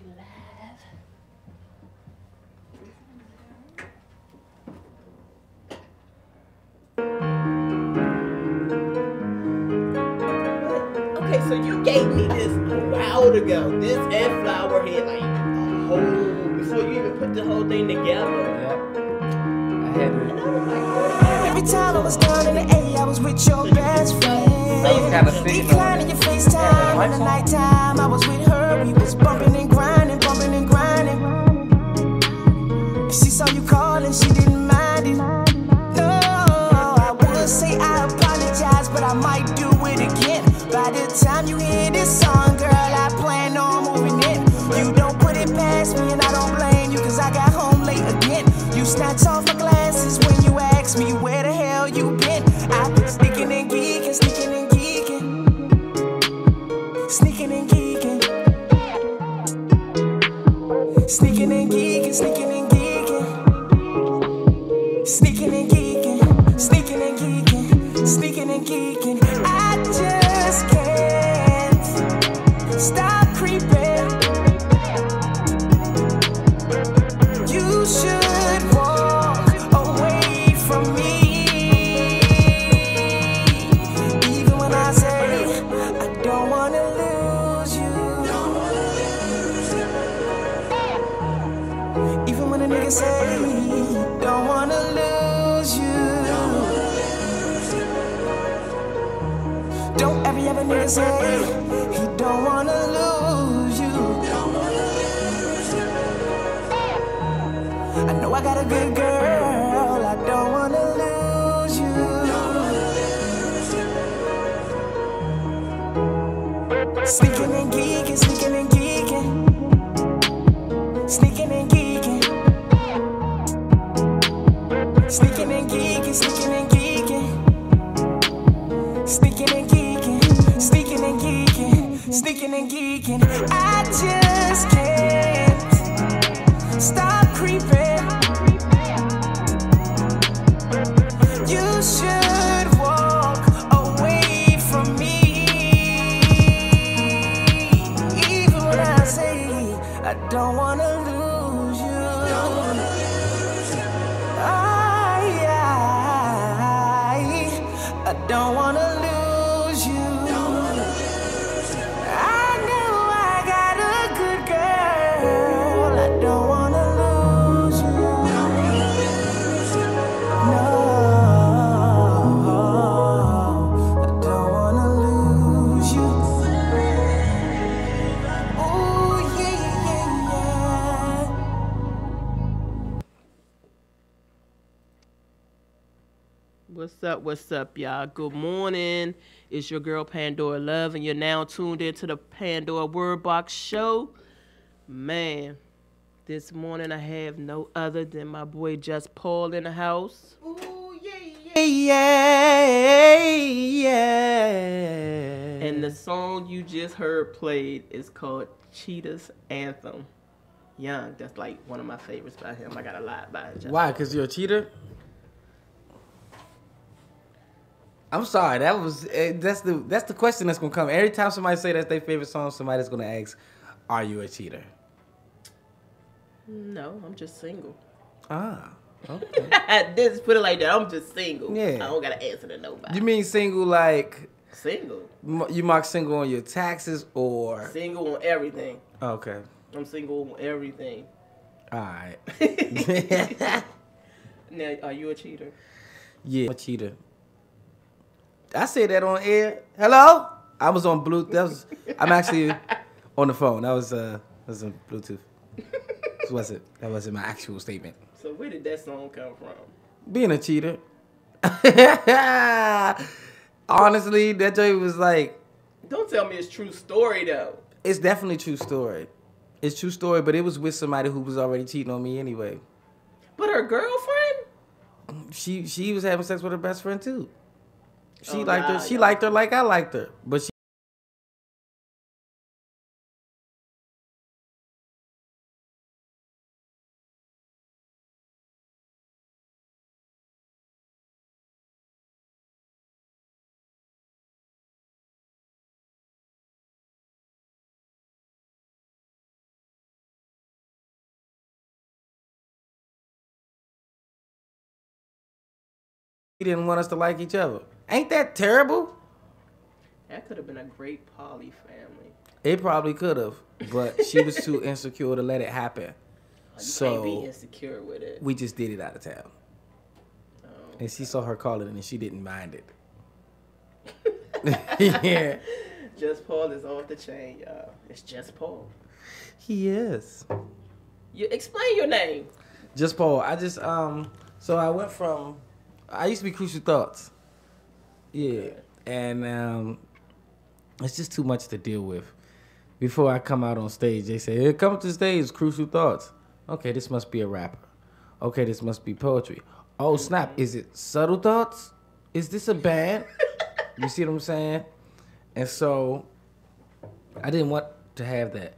live. Okay, so you gave me this a while ago. This and flower head, like a whole before you even put the whole thing together. Yep. I had And it. I was like, Every time I was down in the A, I was with your best friend. I was kind of thinking on Declining your FaceTime in the nighttime. I was with her, we was bumping and grinding, bumping and grinding. She saw you calling, she didn't mind it. No, I would say I apologize, but I might do it again. By the time you hear this song, girl, I plan on moving in. You don't put it past me, and I don't blame you, cause I got home late again. You snatch off my glasses when you ask me where the hell you been. I've been sneaking and geeking, sneaking and geeking, sneaking and geeking, sneaking and geeking, sneaking and geeking, sneaking and geeking, sneaking and geeking, sneaking and geeking. I just can't stop creeping. You should walk away from me. Even when I say I don't wanna lose you. Even when a nigga say don't wanna lose you. Don't ever nigga say he don't wanna lose you. I know I got a good girl, I don't wanna lose you. Sneaking and geeking, sneaking and geeking, sneaking and geeking, sneaking and geeking, sneaking and geeking, sneaking and geeking, sneaking and geeking, sneaking and geeking. I just can't stop creeping. You should walk away from me. Even when I say I don't wanna lose you. I don't wanna lose you. I know I got a good girl. I don't wanna lose you. No, I don't wanna lose you. Oh yeah, yeah, yeah. what's up, y'all? Good morning. It's your girl Pandora Love, and you're now tuned into the Pandora Word Box Show. Man, this morning I have no other than my boy JusPaul in the house. Ooh, yeah, yeah, yeah. And the song you just heard played is called Cheetah's Anthem. Young, that's like one of my favorites by him. I got a lot by him. Why? Because you're a cheater? I'm sorry. That's the question that's gonna come every time somebody say that's their favorite song. Somebody's gonna ask, "Are you a cheater?" No, I'm just single. Ah, okay. Just put it like that. I'm just single. Yeah. I don't gotta answer to nobody. You mean single like Single. you mark single on your taxes or? Single on everything. Okay. I'm single on everything. All right. Now, are you a cheater? Yeah, I'm a cheater. I said that on air. Hello? I was on Bluetooth. I'm actually on the phone. That was on Bluetooth. That wasn't my actual statement. So where did that song come from? Being a cheater. Honestly, that joke was like, Don't tell me it's true story though. it's definitely true story. It's true story, but it was with somebody who was already cheating on me anyway. But her girlfriend? She was having sex with her best friend too. She Oh, liked her. nah, She yeah. liked her like I liked her, but she didn't want us to like each other. Ain't that terrible? That could have been a great poly family. It probably could have, but she was too insecure to let it happen. You So can't be insecure with it. we just did it out of town. Oh. And she saw her calling and she didn't mind it. Yeah. JusPaul is off the chain, y'all. It's JusPaul. He is. You explain your name. JusPaul. I just so I went from I used to be Crucial Thoughts. Yeah. And it's just too much to deal with. Before I come out on stage, they say, "Hey, come to the stage, Crucial Thoughts." Okay, this must be a rapper. Okay, this must be poetry. Oh snap, is it Subtle Thoughts? Is this a band? You see what I'm saying? And so I didn't want to have that.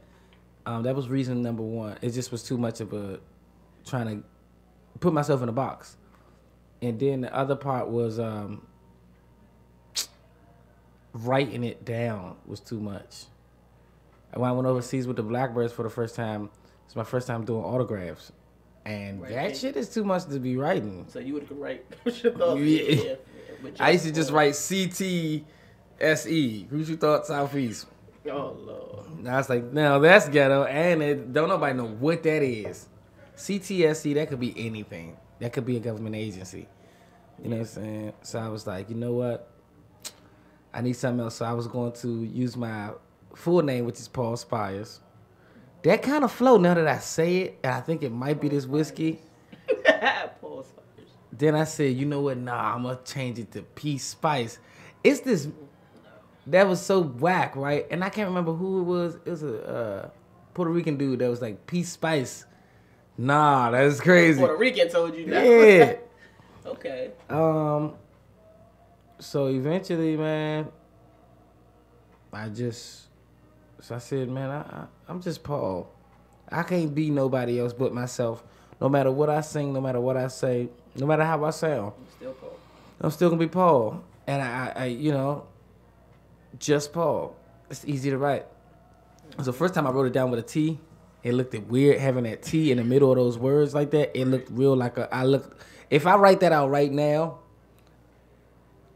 That was reason number one. It just was too much of a trying to put myself in a box. And then the other part was writing it down was too much. When I went overseas with the Blackbirds for the first time, it's my first time doing autographs. And that shit is too much to be writing. So you would write what your thoughts. Yeah. I used to just write CTSE, Crucial Thought Southeast. Oh Lord. Now it's like, no, that's ghetto, and don't nobody know what that is. CTSE, that could be anything. That could be a government agency. You know what I'm saying? So I was like, you know what? I need something else. So I was going to use my full name, which is Paul Spires. That kind of flow now that I say it, and I think it might be this whiskey. Paul Spires. Then I said, you know what? Nah, I'm going to change it to Peace Spice. It's this... That was so whack, right? And I can't remember who it was. It was a Puerto Rican dude that was like, Peace Spice. Nah, that's crazy. Puerto Rican told you that. Yeah. Okay. So eventually, man, I said, man, I'm just Paul. I can't be nobody else but myself. No matter what I sing, no matter what I say, no matter how I sound. I'm still Paul. I'm still gonna be Paul. And I you know, JusPaul. It's easy to write. So first time I wrote it down with a T, it looked weird having that T in the middle of those words like that. It looked real like if I write that out right now,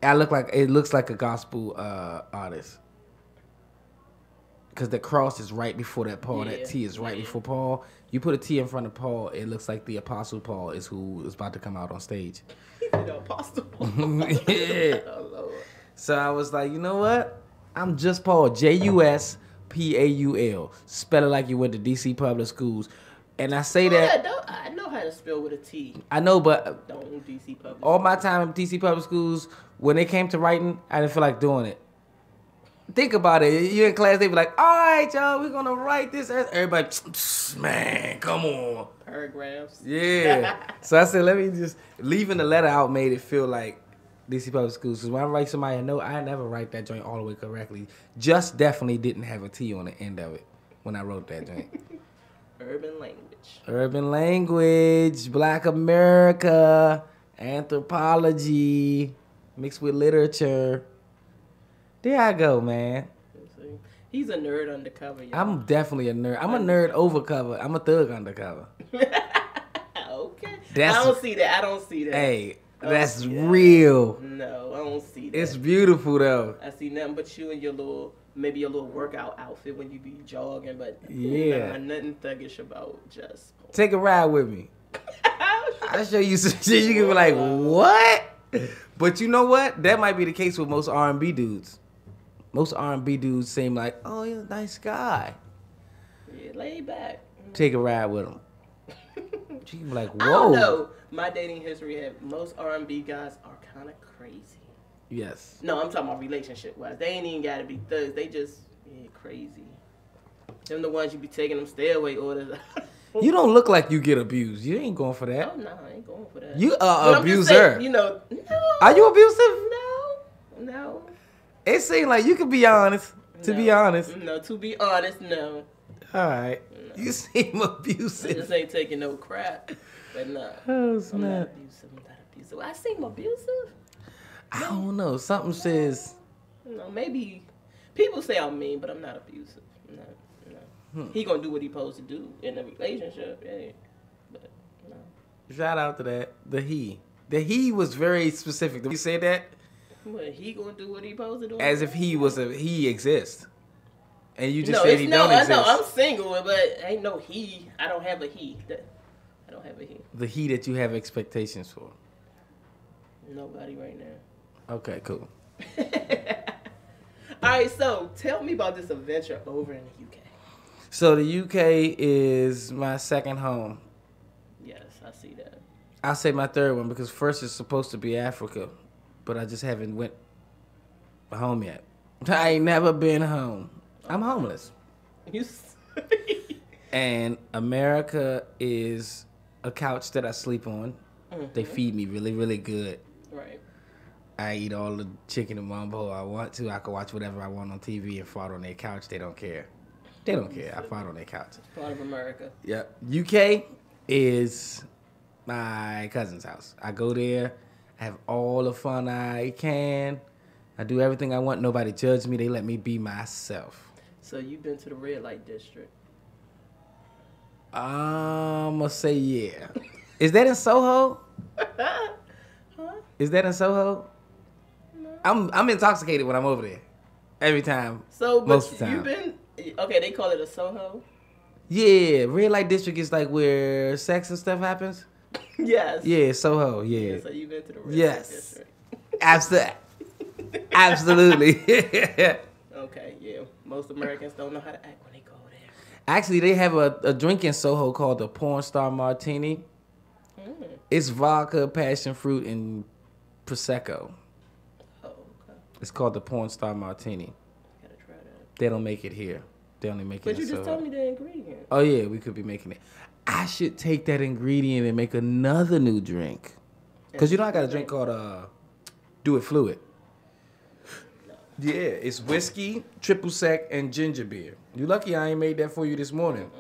it looks like a gospel artist. Because the cross is right before that Paul. Yeah, that T is right before Paul. You put a T in front of Paul, it looks like the Apostle Paul is who is about to come out on stage. The Apostle Paul. Yeah. Oh, Lord. So I was like, you know what? I'm JusPaul. JusPaul. Spell it like you went to DC public schools. And I say that. I know how to spell with a T. I know, but don't DC public. All my time in DC public schools, when it came to writing, I didn't feel like doing it. Think about it. You're in class, they be like, all right, y'all, we're going to write this. Everybody, man, come on. Paragraphs. Yeah. So I said, let me just, leaving the letter out made it feel like DC public schools. Because when I write somebody a note, I never write that joint all the way correctly. Just definitely didn't have a T on the end of it when I wrote that joint. Urban language. Urban language, Black America, anthropology, mixed with literature. There I go, man. He's a nerd undercover, y'all. I'm definitely a nerd. I'm a nerd overcover. I'm a thug undercover. Okay. I don't see that. Hey, that's real. No, I don't see that. It's beautiful, though. I see nothing but you and your little workout outfit when you be jogging, but yeah, nothing thuggish about JusPaul. Take a ride with me. I'll show you some shit. You can be like, what? But you know what? That might be the case with most R&B dudes. Most R&B dudes seem like, oh, you're a nice guy. Yeah, lay back. Take a ride with him. She can be like, whoa. I don't know. My dating history had most R&B guys are kind of crazy. Yes. No, I'm talking about relationship-wise. They ain't even got to be thugs. They just crazy. Them the ones you be taking them stay-away orders. You don't look like you get abused. You ain't going for that. Oh, no, I ain't going for that. You are abuser. Saying, no. Are you abusive? No. It seems like you can be honest. To be honest. No, to be honest, no. All right. No. You seem abusive. I just ain't taking no crap. But no. Oh, I'm not abusive. I seem abusive? I don't know. Something says. No, maybe. People say I'm mean, but I'm not abusive. No. He gonna do what he supposed to do in a relationship. Yeah. But no. Shout out to that. The The he was very specific. Did you say that? What, he gonna do what he supposed to do? As if he exists. And you just no, said he don't I exist. know, I'm single, but ain't no he. I don't have a he. I don't have a he. The he that you have expectations for. Nobody right now. Okay, cool. All right, so tell me about this adventure over in the UK. So the UK is my second home. Yes, I see that. I'll say my third one because first is supposed to be Africa, but I just haven't went home yet. I ain't never been home. I'm homeless. You And America is a couch that I sleep on. Mm-hmm. They feed me really, really good. Right. I eat all the chicken and mumbo I want to. I can watch whatever I want on TV and fart on their couch. They don't care. They don't care. I fart on their couch. Part of America. Yep. UK is my cousin's house. I go there. I have all the fun I can. I do everything I want. Nobody judge me. They let me be myself. So you've been to the red light district? I'ma say yeah. Is that in Soho? Huh? Is that in Soho? No. I'm intoxicated when I'm over there. Every time. So, but most of the time. you've been... Okay, they call it a Soho? Yeah, red light district is like where sex and stuff happens. Yes. Yeah, Soho. Yeah. So you've been to the red light Yes. district? Absolutely. Okay, yeah. Most Americans don't know how to act when they go there. Actually, they have a drink in Soho called the Porn Star Martini. Mm. It's vodka, passion fruit, and Prosecco. Oh, okay. It's called the Porn Star Martini. Gotta try that. They don't make it here. They only make it But in you just Soho. told me the ingredient. Oh, yeah, we could be making it. I should take that ingredient and make another new drink. Because you know I got a drink called Do It Fluid. Yeah, it's whiskey, triple sec, and ginger beer. You lucky I ain't made that for you this morning.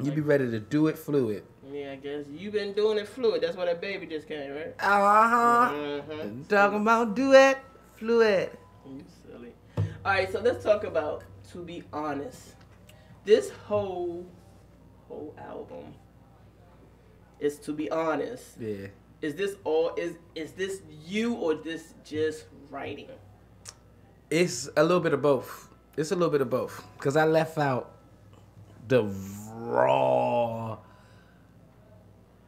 You be ready to do it fluid. Yeah, I guess you've been doing it fluid. That's why that baby just came, right? Uh-huh. Mm-hmm. Talking about do it fluid. You silly. All right, so let's talk about To Be Honest. This whole album is To Be Honest. Yeah. Is this all? Is this you or this just writing? It's a little bit of both. It's a little bit of both. Because I left out the raw...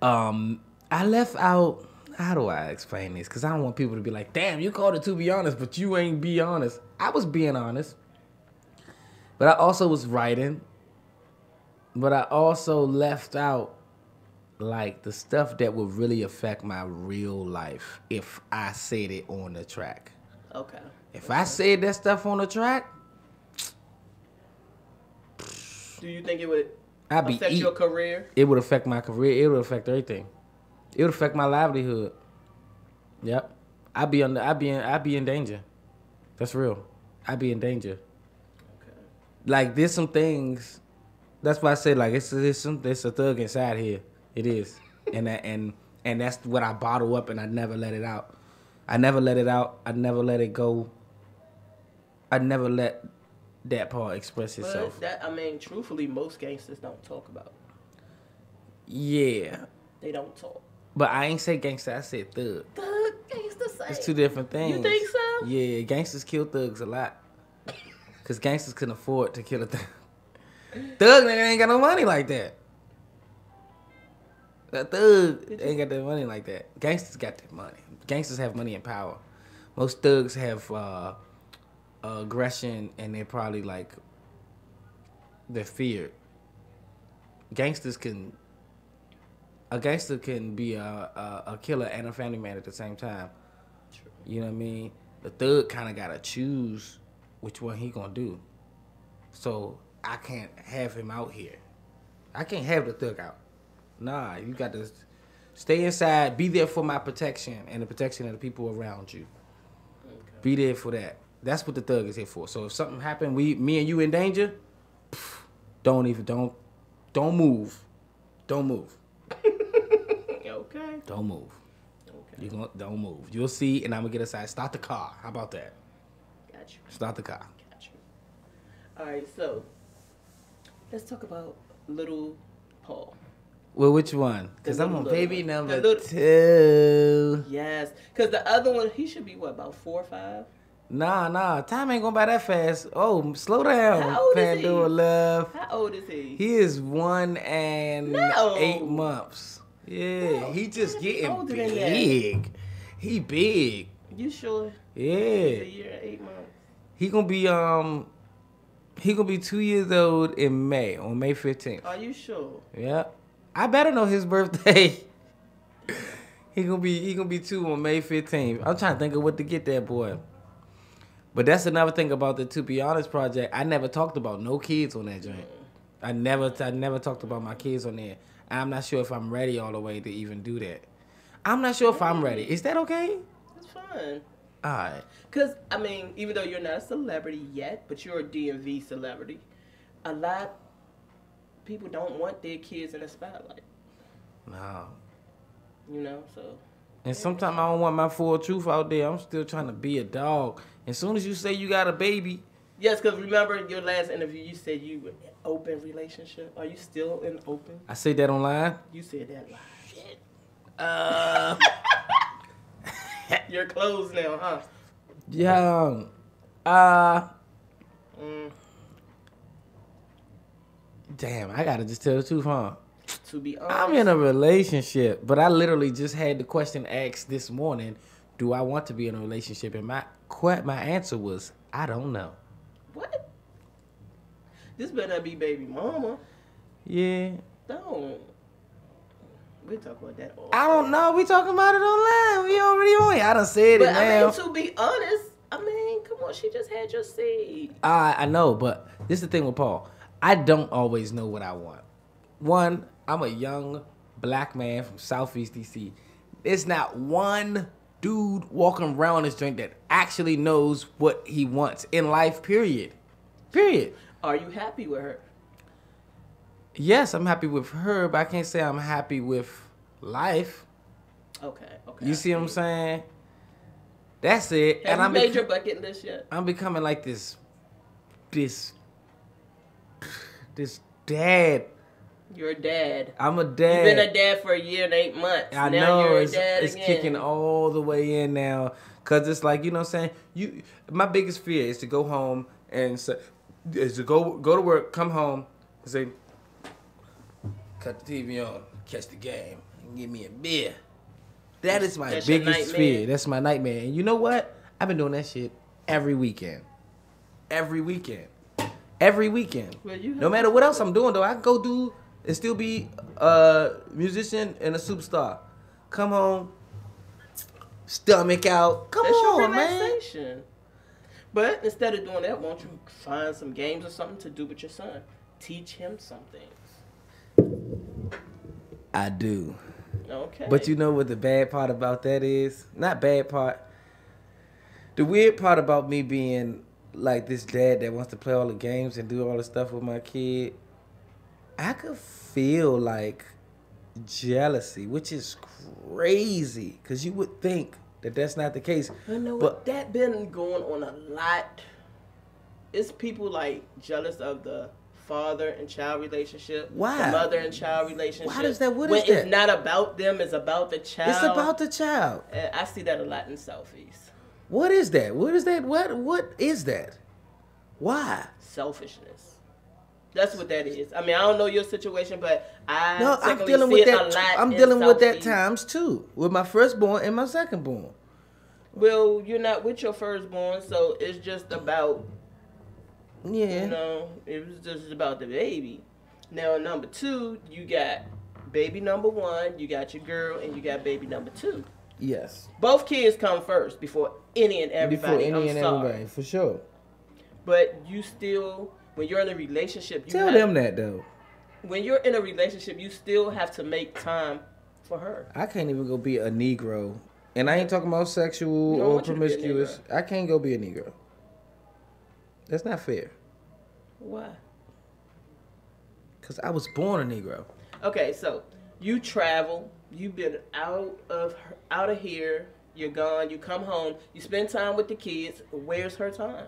I left out... How do I explain this? Because I don't want people to be like, damn, you called it To Be Honest, but you ain't be honest. I was being honest. But I also was writing. But I also left out, like, the stuff that would really affect my real life if I said it on the track. Okay. If I said that stuff on the track, Do you think it would I'd be affect your career? It would affect my career. It would affect everything. It would affect my livelihood. Yep. I'd be in danger. That's real. I'd be in danger. Okay. Like there's some things. That's why I said like there's a thug inside here. It is, and that's what I bottle up and I never let it out. I never let it out. I never let it go. I never let that part express itself. But that, I mean, truthfully, most gangsters don't talk about it. Yeah. They don't talk. But I ain't say gangster, I said thug. Thug, gangster, say. It's two different things. You think so? Yeah, gangsters kill thugs a lot. Because gangsters couldn't afford to kill a thug. Thug nigga ain't got no money like that. A thug ain't got that money like that. Gangsters got that money. Gangsters have money and power. Most thugs have aggression and they're probably like, they're feared. A gangster can be a killer and a family man at the same time. True. You know what I mean? The thug kind of got to choose which one he gonna do. So I can't have him out here. I can't have the thug out. Nah, you got to stay inside, be there for my protection and the protection of the people around you. Okay. Be there for that. That's what the thug is here for. So if something happened, me and you in danger, don't move. Don't move. Okay. Don't move. Okay. Don't move. You'll see, and I'm gonna get aside. Start the car. How about that? Got you. Start the car. Got you. All right, so let's talk about Little Paul. Well, which one? Because I'm on little baby one. number The little- 2. Yes, because the other one, he should be what, about 4 or 5? Nah. Time ain't going by that fast. Oh, slow down, How old is he? Pandora love. How old is he? He is 1 and No. 8 months. Yeah, No, he just he's getting older than that. big. He big. You sure? Yeah. He's a year and 8 months. He gonna be 2 years old in May, on May 15th. Are you sure? Yeah. I better know his birthday. he gonna be 2 on May 15th. I'm trying to think of what to get that boy. But that's another thing about the To Be Honest project. I never talked about no kids on that joint. I never talked about my kids on there. I'm not sure if I'm ready all the way to even do that. I'm not sure if I'm ready. Is that okay? It's fine. All right. Because, I mean, even though you're not a celebrity yet, but you're a DMV celebrity, a lot of people don't want their kids in the spotlight. No. You know, so. And sometimes I don't want my full truth out there. I'm still trying to be a dog. As soon as you say you got a baby. Yes, because remember your last interview, you said you were in an open relationship. Are you still in open? I say that online. You said that live. Shit. Uh, You're closed now, huh? yeah. Damn, I gotta just tell the truth, huh? To be honest. I'm in a relationship, but I literally just had the question asked this morning: do I want to be in a relationship? And my answer was, I don't know. What? This better not be baby mama. Yeah. Don't. We'll talk about that all. I don't know. We talking about it online. We already on it. I done said it But now. I mean, to be honest, come on, she just had your seed. I know, but this is the thing with Paul. I don't always know what I want. One, I'm a young black man from Southeast DC. There's not one dude walking around this joint that actually knows what he wants in life, period. Period. Are you happy with her? Yes, I'm happy with her, but I can't say I'm happy with life. Okay. You see what I'm saying? That's it. Have you made your bucket list yet? I'm becoming like this dad. You're a dad. I'm a dad. You've been a dad for a year and 8 months. I now know you're a it's dad again. kicking all the way in now, cause it's like, you know what I'm saying. My biggest fear is to go home and say, is to go to work, come home, and say, cut the TV on, catch the game, and give me a beer. That is my biggest fear. That's my nightmare. And you know what? I've been doing that shit every weekend. Every weekend. Well, No matter what else I'm doing, though, I can go do and still be a musician and a superstar. Come home, stomach out. Come That's your on, man. relaxation. But instead of doing that, won't you find some games or something to do with your son? Teach him some things. I do. Okay. But you know what the bad part about that is? Not bad part. The weird part about me being like this dad that wants to play all the games and do all the stuff with my kid, I could feel like jealousy, which is crazy, because you would think that that's not the case. I know but that been going on a lot. It's people like jealous of the father and child relationship. Why? The mother and child relationship. Why does that? What when is that? it's not about them, it's about the child. It's about the child. And I see that a lot in Southeast. What is that? What is that? What is that? Why? Selfishness. That's what that is. I mean, I don't know your situation, but I'm secondly dealing see with it that. a lot I'm in dealing with that Southeast. times too, with my firstborn and my secondborn. Well, you're not with your firstborn, so it's just about, Yeah. you know, it was just about the baby. Now, number 2, you got baby number 1, you got your girl, and you got baby number 2. Yes. Both kids come first before any and everybody. Sorry. for sure. But you still, when you're in a relationship, you Tell them that though. When you're in a relationship, you still have to make time for her. I can't even go be a Negro, and I ain't talking about sexual You don't or want you to be a promiscuous. I can't go be a Negro. That's not fair. Why? Cause I was born a Negro. Okay, so you travel. You've been out of here. You're gone. You come home. You spend time with the kids. Where's her time?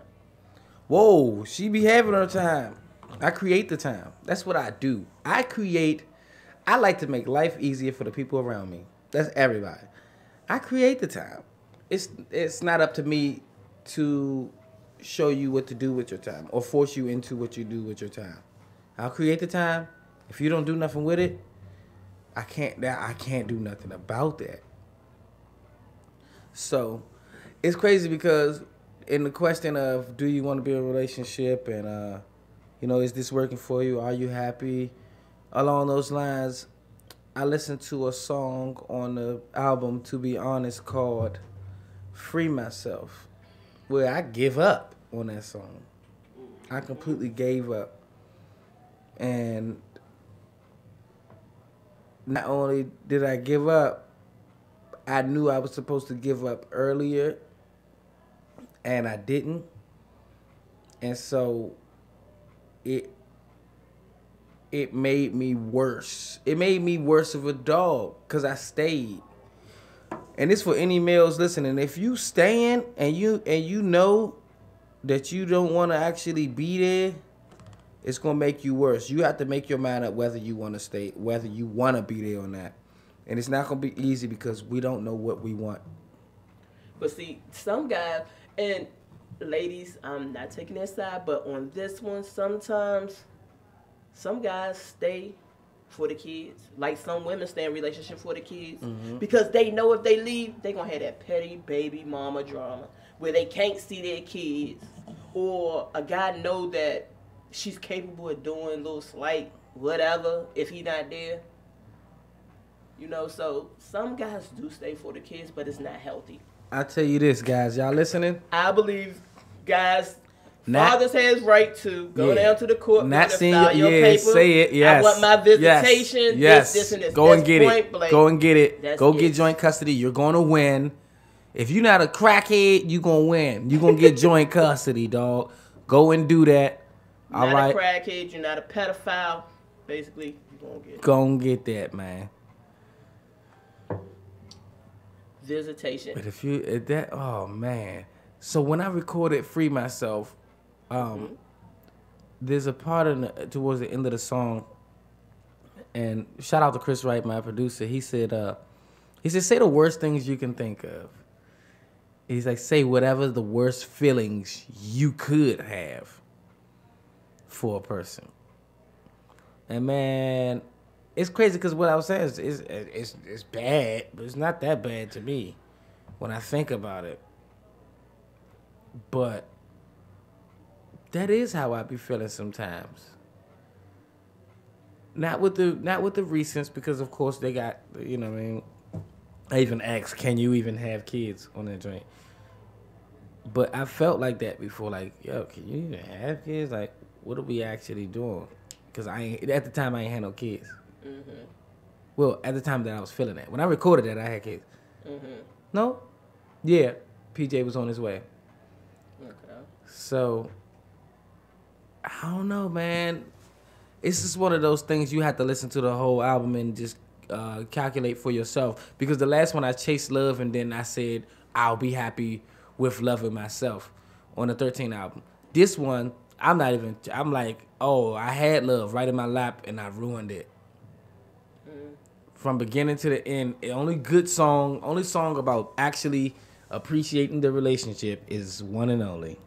Whoa, she be having her time. I create the time. That's what I do. I create I like to make life easier for the people around me. That's everybody. I create the time. It's not up to me to show you what to do with your time or force you into what you do with your time. I'll create the time. If you don't do nothing with it, I can't do nothing about that. So it's crazy because in the question of do you want to be in a relationship and is this working for you? Are you happy? Along those lines, I listened to a song on the album, to be honest, called Free Myself, where I give up on that song. I completely gave up. And not only did I give up, I knew I was supposed to give up earlier, and I didn't. And so it made me worse. It made me worse of a dog because I stayed. And it's for any males listening. If you staying and you know that you don't want to actually be there, it's going to make you worse. You have to make your mind up whether you want to stay, whether you want to be there or not. And it's not going to be easy because we don't know what we want. But see, some guys, and ladies, I'm not taking their side, but on this one, sometimes some guys stay for the kids. Like some women stay in relationship for the kids. Mm-hmm. Because they know if they leave, they're going to have that petty baby mama drama where they can't see their kids. Or a guy know that she's capable of doing little slight whatever if he not there. So some guys do stay for the kids, but it's not healthy. I tell you this, guys. Y'all listening? I believe, guys, fathers has right to go down to the court. Not seeing your paper. Say it. Yes. I want my visitation. Yes. This, and this. Go That's and get it. Blank. Go and get it. That's go get joint custody. You're going to win. If you're not a crackhead, you're going to win. You're going to get joint custody, dog. Go and do that. All right. Not a crackhead. You're not a pedophile. Basically, you're going to get it. Go and get that, man. Visitation. But oh man. So when I recorded Free Myself, there's a part towards the end of the song, and shout out to Chris Wright, my producer. He said, say the worst things you can think of. He's like, say whatever the worst feelings you could have for a person. And man, it's crazy because what I was saying is it's bad, but it's not that bad to me when I think about it. But that is how I be feeling sometimes. Not with the recents, because of course they got, what I mean. I even asked, can you even have kids on that joint? But I felt like that before, like, yo, can you even have kids? Like, what are we actually doing? Because at the time I ain't had no kids. Mm-hmm. Well, at the time that I was feeling that. When I recorded that, I had kids. Mm-hmm. No? Yeah. PJ was on his way. Okay. So, I don't know, man. It's just one of those things you have to listen to the whole album and just calculate for yourself. Because the last one I chased love and then I said, I'll be happy with loving myself on the 13th album. This one, I'm like, oh, I had love right in my lap and I ruined it. From beginning to the end, only song about actually appreciating the relationship is One and Only.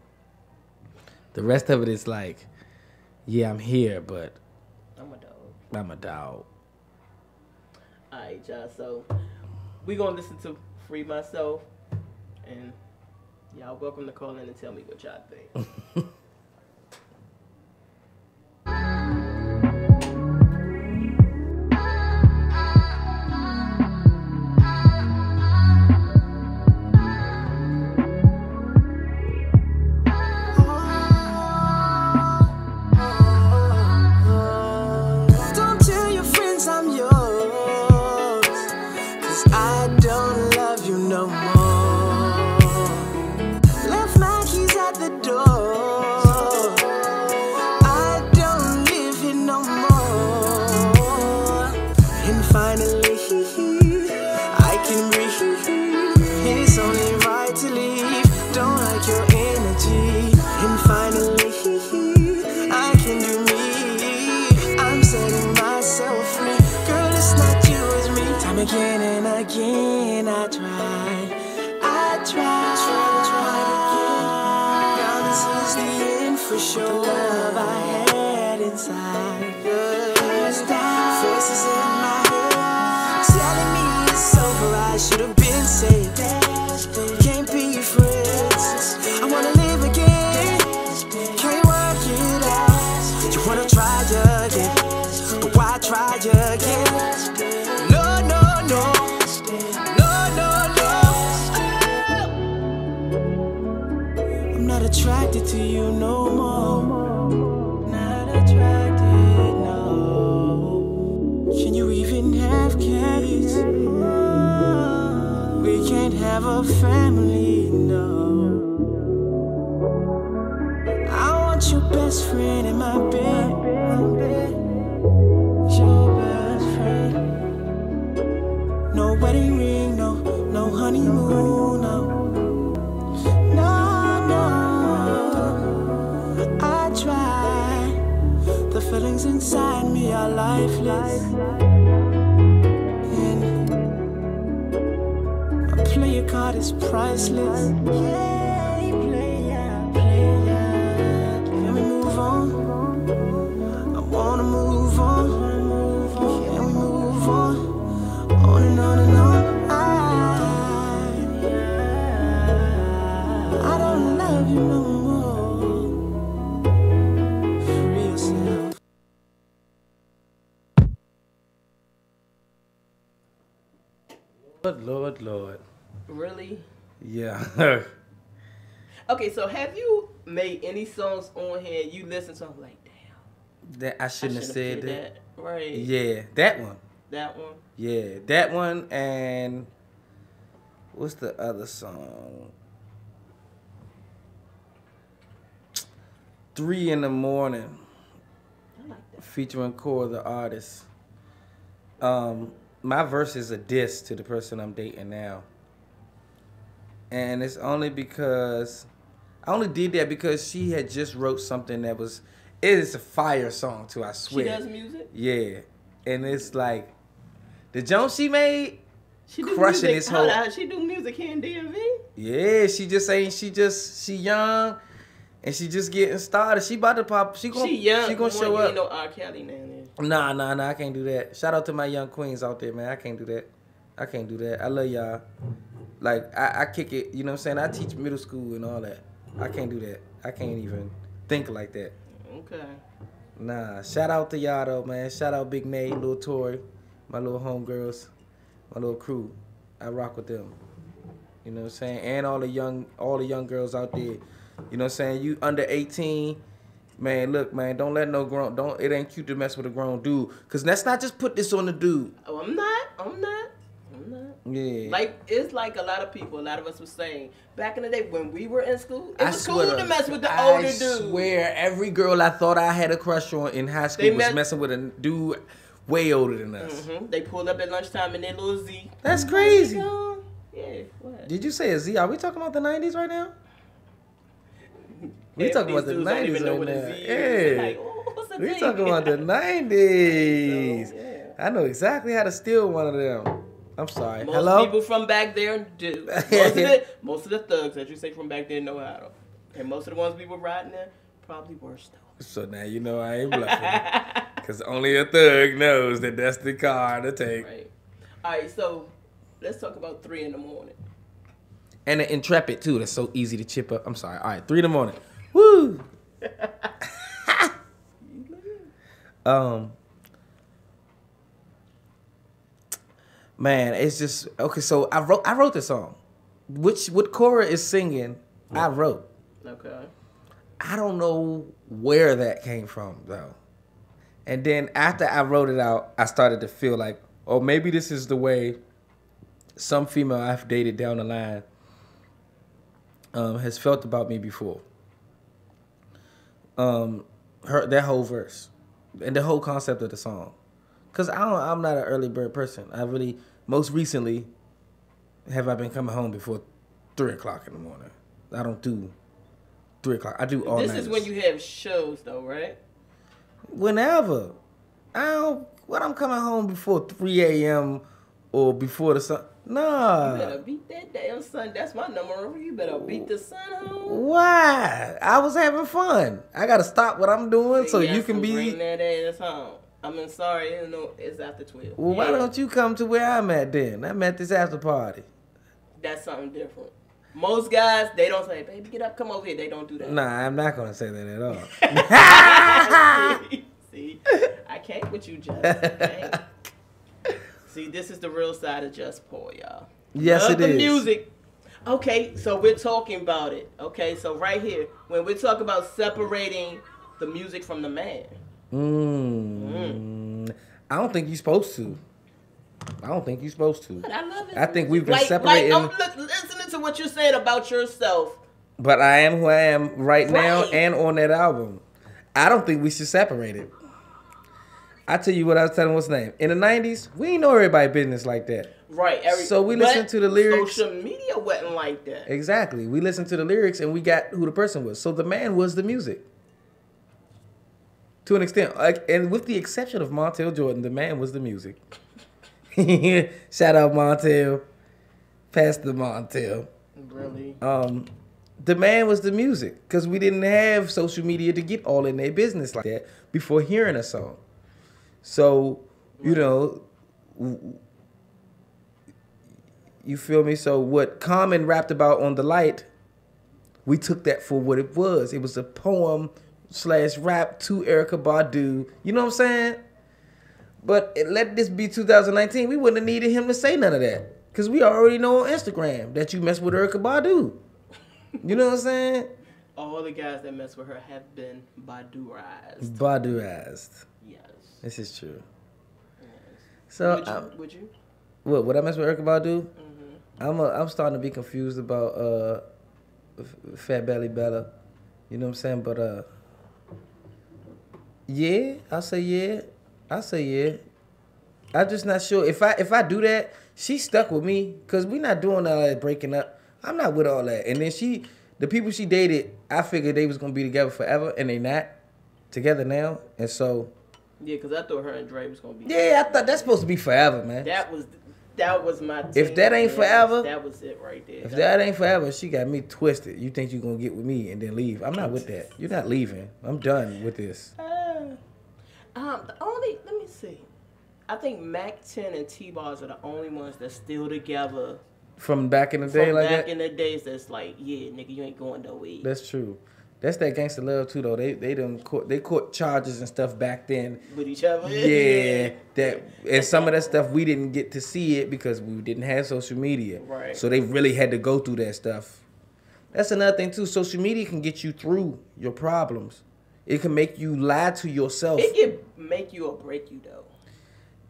The rest of it is like, yeah, I'm here, but I'm a dog. All right, y'all. So we're going to listen to Free Myself. And y'all welcome to call in and tell me what y'all think. Left my keys at the door. again and again I tried again. Now this is the end for sure. The love I had inside. Voices in my head telling me it's over. I should have been saved. Can't be friends. I wanna live again. Can't work it out. You wanna try again, but why try again? No, no, no. No, no, no. I'm not attracted to you no more. Not attracted, no. Can you even have kids? We can't have a family, no. I want your best friend in my bed. Your best friend. No wedding ring, no honeymoon, no. No, no. I tried. The feelings inside me are lifeless. And a player card is priceless. Yeah, player. Can we move on? I wanna move on. Can we move on? On and on and on. I don't love you no more. Free yourself. Lord. Really? Yeah. Okay, so have you made any songs on here you listen to? I'm like, damn. That I shouldn't have said did that. Right. Yeah, that one. That one. Yeah, that one. And what's the other song? 3 in the Morning, I like that. featuring Core, the artist. My verse is a diss to the person I'm dating now. And it's only because I only did that because she had just wrote something that was, it is a fire song too, I swear. She does music? Yeah. And it's like, the jump she made, She do crushing music. this whole. She do music here in DMV? Yeah, she just ain't, she young and she just getting started. She about to pop, she gonna show You up. ain't no R. Kelly now. Nah, I can't do that. Shout out to my young queens out there, man. I can't do that. I love y'all. Like, I kick it, you know what I'm saying? I teach middle school and all that. I can't do that. I can't even think like that. Okay. Nah, shout out to y'all though, man. Shout out Big Nate, Lil Tori, my little homegirls, my little crew. I rock with them. You know what I'm saying? And all the young girls out there. You know what I'm saying? You under 18, man, look, man, don't let no it ain't cute to mess with a grown dude. Cause let's not just put this on the dude. Oh, I'm not. Yeah. Like, it's like a lot of us were saying, back in the day when we were in school, it was cool to mess with the older dude. I swear, every girl I thought I had a crush on in high school was messing with a dude way older than us. Mm-hmm. They pulled up at lunchtime in their little Z. That's crazy. Yeah, what? Did you say a Z? Are we talking about the 90s right now? We Half talking these about the dudes don't 90s even know right what a now. Z is. Yeah. Like, oh, what's a We Z? talking about the 90s. So, yeah. I know exactly how to steal one of them. I'm sorry. Most Hello? people from back there do. Most of the thugs that you say from back there know how to. And most of the ones we were riding there, probably worse though. So now you know I ain't bluffing. Because only a thug knows that that's the car to take. Right. All right, so let's talk about 3 in the morning. And the Intrepid, too. That's so easy to chip up. I'm sorry. All right, 3 in the morning. Woo! Man, it's just... Okay, so I wrote this song. What Cora is singing, I wrote. Okay. I don't know where that came from, though. And then after I wrote it out, I started to feel like, oh, maybe this is the way some female I've dated down the line has felt about me before. That whole verse and the whole concept of the song. Because I'm not an early bird person. Most recently, have I been coming home before 3 o'clock in the morning. I don't do 3 o'clock. I do all night. This is when you have shows, though, right? Whenever. I'm coming home before 3 a.m. or before the sun. You Nah. better beat that damn sun. That's my number. You better beat the sun home. Why? I was having fun. I gotta stop what I'm doing so you can be. Bring that ass home. I mean, sorry, you know, it's after 12. Well, why don't you come to where I'm at then? I'm at this after party. That's something different. Most guys, they don't say, baby, get up, come over here. They don't do that. Nah, I'm not gonna say that at all. See, I can't with you, Just. I can't. See, this is the real side of JusPaul, y'all. Yes, Love it the is. music. Okay, so we're talking about it. Okay, so right here, when we're talking about separating the music from the man. I don't think you're supposed to. I don't think you're supposed to. But I love it. I think we've been separating. I'm listening to what you're saying about yourself. But I am who I am right now Right. and on that album. I don't think we should separate it. I tell you what I was telling what's name. In the 90s, we ain't know everybody business like that. Right. So we listened to the lyrics. Social media wasn't like that. Exactly. We listened to the lyrics and we got who the person was. So the man was the music. To an extent. And with the exception of Montel Jordan, the man was the music. Shout out Montel. Pastor Montel. Really? The man was the music. Because we didn't have social media to get all in their business like that before hearing a song. So, you know, you feel me? So what Common rapped about on The Light, we took that for what it was. It was a poem / rap to Erykah Badu. You know what I'm saying? But let this be 2019. We wouldn't have needed him to say none of that. Because we already know on Instagram that you mess with Erykah Badu. You know what I'm saying? All the guys that mess with her have been Baduized. Baduized. Yes. This is true. Yes. So, Would you? what, would I mess with Erykah Badu? Mm-hmm. I'm starting to be confused about Fat Belly Bella. You know what I'm saying? But yeah, I say yeah. I'm just not sure. If I do that, she stuck with me because we not doing all that breaking up. I'm not with all that. And then the people she dated, I figured they was gonna be together forever, and they not together now. And so Yeah, because I thought her and Dre was gonna be. yeah, I thought that's supposed to be forever, man. That was my. If that ain't forever, that was it right there. If that ain't forever, she got me twisted. You think you gonna get with me and then leave? I'm not with that. You're not leaving. I'm done with this. Let me see. I think Mac 10 and T-Bars are the only ones that's still together. From back in the day, like that. Back in the days, that's like, yeah, nigga, you ain't going nowhere. That's true. That's that gangster love too, though. They caught charges and stuff back then. With each other. Yeah, and some of that stuff we didn't get to see it because we didn't have social media. Right. So they really had to go through that stuff. That's another thing too. Social media can get you through your problems. It can make you lie to yourself. It can make you or break you though.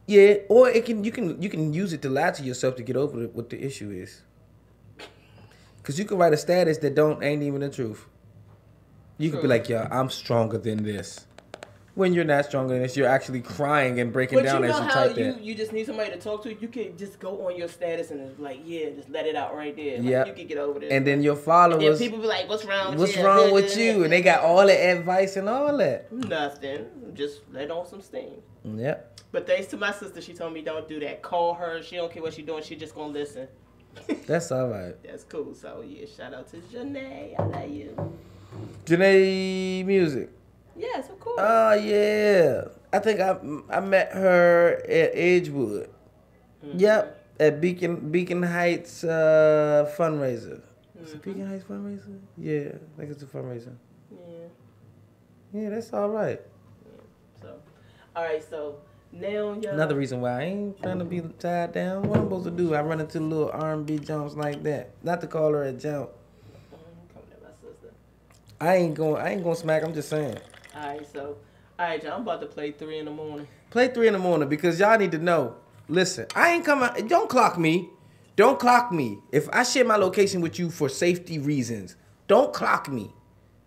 Yeah, or you can use it to lie to yourself to get over what the issue is. Cause you can write a status that ain't even the truth. You could be like, "Yo, I'm stronger than this." When you're not stronger than this, you're actually crying and breaking down as you type that. You just need somebody to talk to. You can just go on your status and it's like, yeah, just let it out right there. Yeah, like, you can get over this. And then your followers, and people be like, "What's wrong with What's you? wrong with you?" And they got all the advice and all that. Nothing. Just let on some steam. Yep. But thanks to my sister, she told me don't do that. Call her. She don't care what she's doing. She just gonna listen. That's all right. That's cool. So yeah, shout out to Janae. I love you. Janae Music. Yes, of course. Oh yeah. I think I met her at Edgewood. Mm-hmm. Yep. At Beacon Heights fundraiser. Is it Beacon Heights fundraiser? Yeah, I think it's a fundraiser. Yeah. Yeah, that's all right. Yeah. So, all right. So now, y'all. Another reason why I ain't trying to be tied down. What I'm supposed to do? I run into little R&B jumps like that. Not to call her a jump. Coming at my sister. I ain't going smack. I'm just saying. All right, y'all. I'm about to play 3 in the morning. Play 3 in the morning because y'all need to know. Listen, I ain't coming. Don't clock me. Don't clock me. If I share my location with you for safety reasons, don't clock me.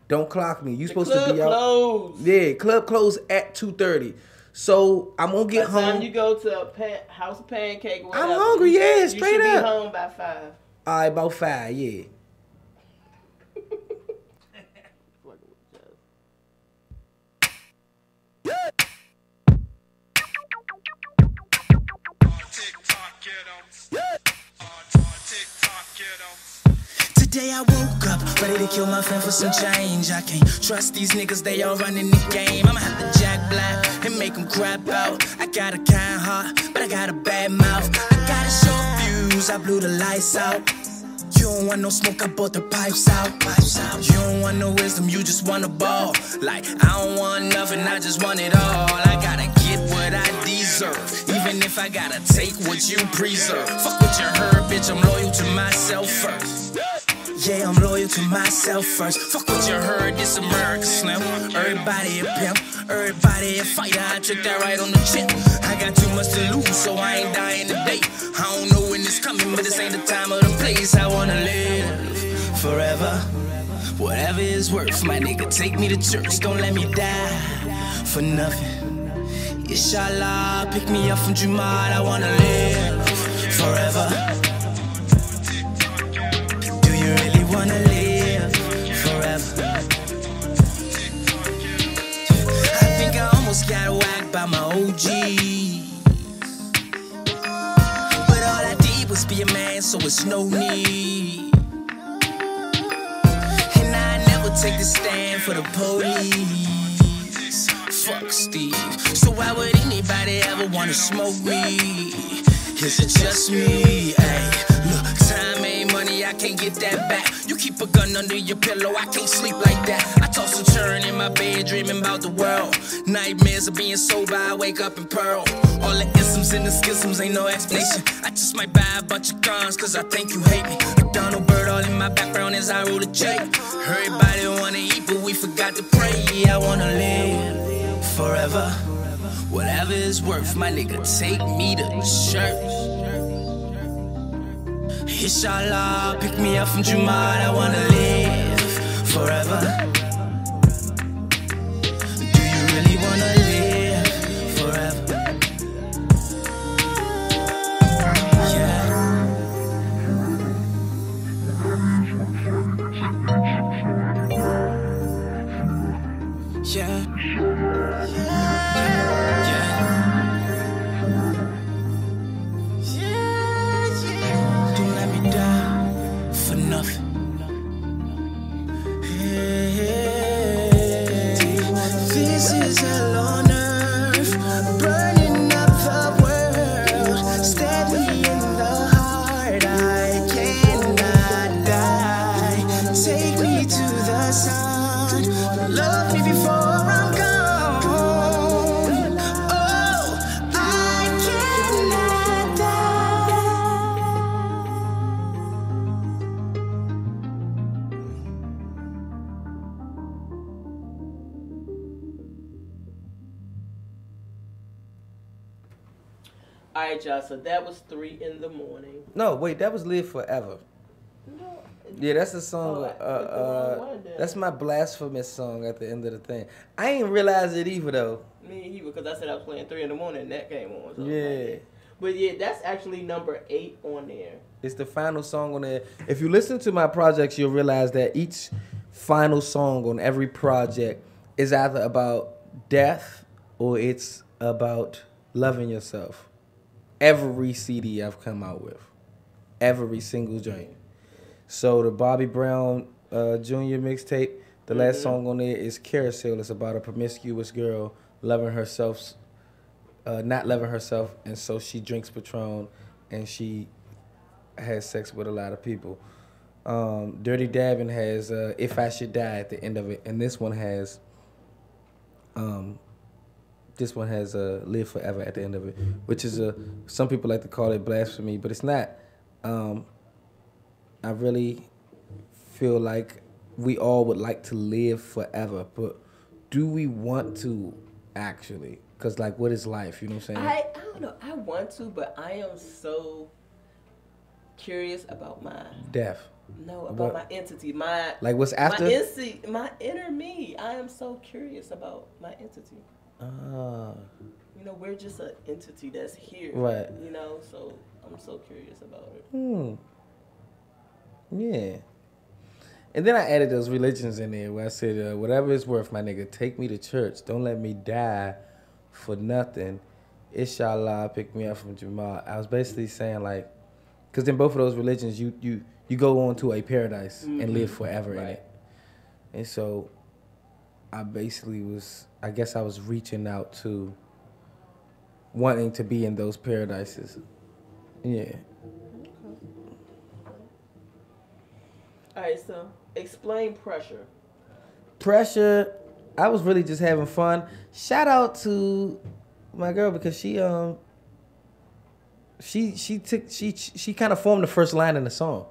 Don't clock me. You supposed to be out. Closed. Yeah, club closed at 2:30. So I'm gonna get By the time home. you go to a House of Pancake, whatever, I'm hungry. Yeah, straight you should up. be home by 5. All right, about 5. Yeah. TikTok, Today I woke up, ready to kill my friend for some change. I can't trust these niggas, they all running the game. I'ma have to jack black and make them crap out. I got a kind heart, but I got a bad mouth. I got a short fuse, I blew the lights out. You don't want no smoke, I bought the pipes out. You don't want no wisdom, you just want a ball. Like, I don't want nothing, I just want it all. I gotta get what I deserve, even if I gotta take what you preserve. Fuck what you heard, bitch, I'm loyal to myself first. Yeah, I'm loyal to myself first. Fuck what you heard, this America Slim. Everybody a pimp, everybody a fighter. I took that right on the chin. I got too much to lose, so I ain't dying today. I don't know when it's coming, but this ain't the time or the place. I wanna live forever, whatever it's worth. My nigga, take me to church, don't let me die for nothing. Inshallah, pick me up from Jumad. I wanna live forever. You really wanna live forever? I think I almost got whacked by my OGs, but all I did was be a man, so it's no need. And I never take the stand for the police. Fuck Steve. So why would anybody ever wanna smoke me? Is it just me? Ay, look, time ain't money, I can't get that back. You keep a gun under your pillow, I can't sleep like that. I toss and turn in my bed, dreaming about the world. Nightmares of being sober, I wake up and pearl. All the isms and the schisms ain't no explanation. I just might buy a bunch of guns, cause I think you hate me. McDonald Bird all in my background as I roll a J. Everybody wanna eat, but we forgot to pray. I wanna live forever, whatever it's worth. My nigga, take me to church. Inshallah, pick me up from Jumad. I wanna live forever. Do you really wanna live forever? Yeah. Yeah. This is hell on earth, burning up the world. Stab me in the heart, I cannot die. Take me to the sun, love me before I'm gone. Oh, I cannot die. All right, y'all. So that was 3 in the morning. No, wait, that was Live Forever. No, Yeah, that's the song. one, That's my blasphemous song at the end of the thing. I ain't realize it either though. me either, because I said I was playing 3 in the morning and that came on. So Yeah. But yeah, that's actually number 8 on there. It's the final song on there. If you listen to my projects, you'll realize that each final song on every project is either about death or it's about loving yourself. Every CD I've come out with. Every single joint. So the Bobby Brown Jr. mixtape, the last song on there is Carousel. It's about a promiscuous girl loving herself, not loving herself, and so she drinks Patron and she has sex with a lot of people. Dirty Dabbing has If I Should Die at the end of it, and this one has Live Forever at the end of it, which is some people like to call it blasphemy, but it's not. I really feel like we all would like to live forever, but do we want to actually? Because, like, what is life? You know what I'm saying? I don't know. I want to, but I am so curious about my Death. No, about my entity, my like what's after my inner me. I am so curious about my entity. You know, we're just an entity that's here, right? You know, so I'm so curious about it. Yeah. And then I added those religions in there where I said, whatever it's worth, my nigga, take me to church. Don't let me die for nothing. Inshallah, pick me up from Jamal. I was basically saying like, because in both of those religions, you go on to a paradise and live forever in it. And so, I basically I guess I was reaching out to wanting to be in those paradises. Yeah. All right, so explain pressure. Pressure, I was really just having fun. Shout out to my girl because she kind of formed the first line in the song.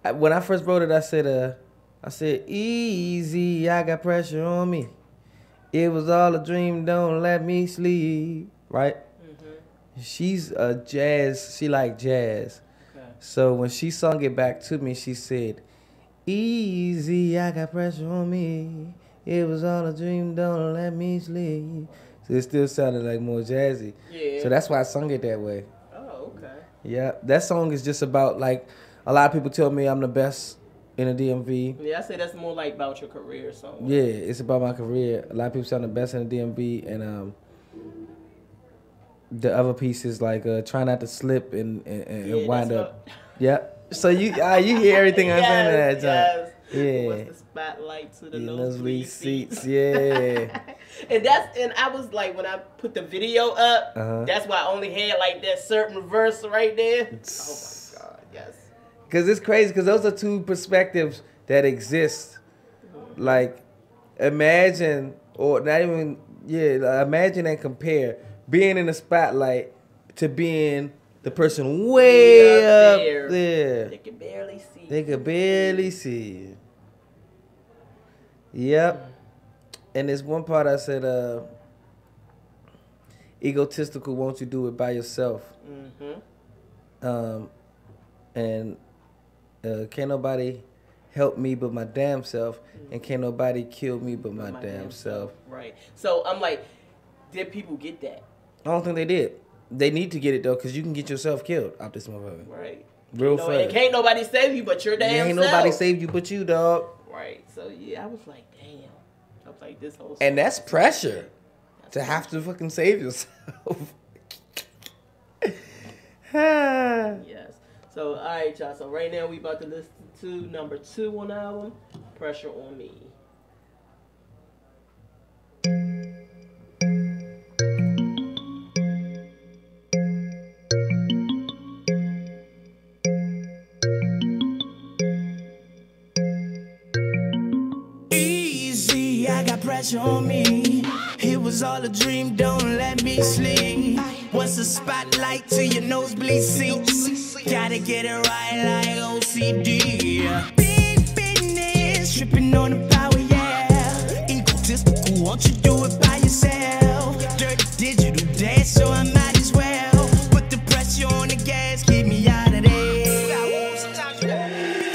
When I first wrote it, I said, easy, I got pressure on me. It was all a dream, don't let me sleep. Right? Mm-hmm. She's a jazz, she like jazz. Okay. So when she sung it back to me, she said, easy, I got pressure on me. It was all a dream, don't let me sleep. So it still sounded like more jazzy. Yeah. So that's why I sung it that way. Oh, okay. Yeah, that song is just about like, a lot of people tell me I'm the best in the DMV. Yeah, I say that's more like about your career song. Yeah, it's about my career. A lot of people say I'm the best in the DMV, and the other piece is like try not to slip and wind up. Yeah. So you hear everything I'm saying at that time. Yeah. What's the spotlight to the nosebleed seats? Yeah. and I was like, when I put the video up, that's why I only had like that certain verse right there. Oh my God, yes. Because it's crazy, because those are two perspectives that exist. Like, imagine, or not even, imagine and compare being in the spotlight to being the person way up there. They can barely see. They could barely see. Yep. And there's one part I said, egotistical, won't you do it by yourself? Mm-hmm. And can't nobody help me but my damn self, and can't nobody kill me but my damn self. Right. So I'm like, did people get that? I don't think they did. They need to get it though, because you can get yourself killed out this motherfucker. Right. Real fast. And can't nobody save you but your damn self. Ain't nobody save you but you, dog. Right. So yeah, I was like, damn. I was like, this whole. And that's pressure. To have to fucking save yourself. Yes. So, all right, y'all. So, right now, we about to listen to number 2 on the album, Pressure on Me. Easy, I got pressure on me. It was all a dream, don't let me sleep. What's the spotlight to your nosebleed seats? Gotta get it right like OCD. Big business, tripping on the power, yeah. Egotistical, won't you do it by yourself? Dirty digital dance, so I might as well put the pressure on the gas, get me out of there.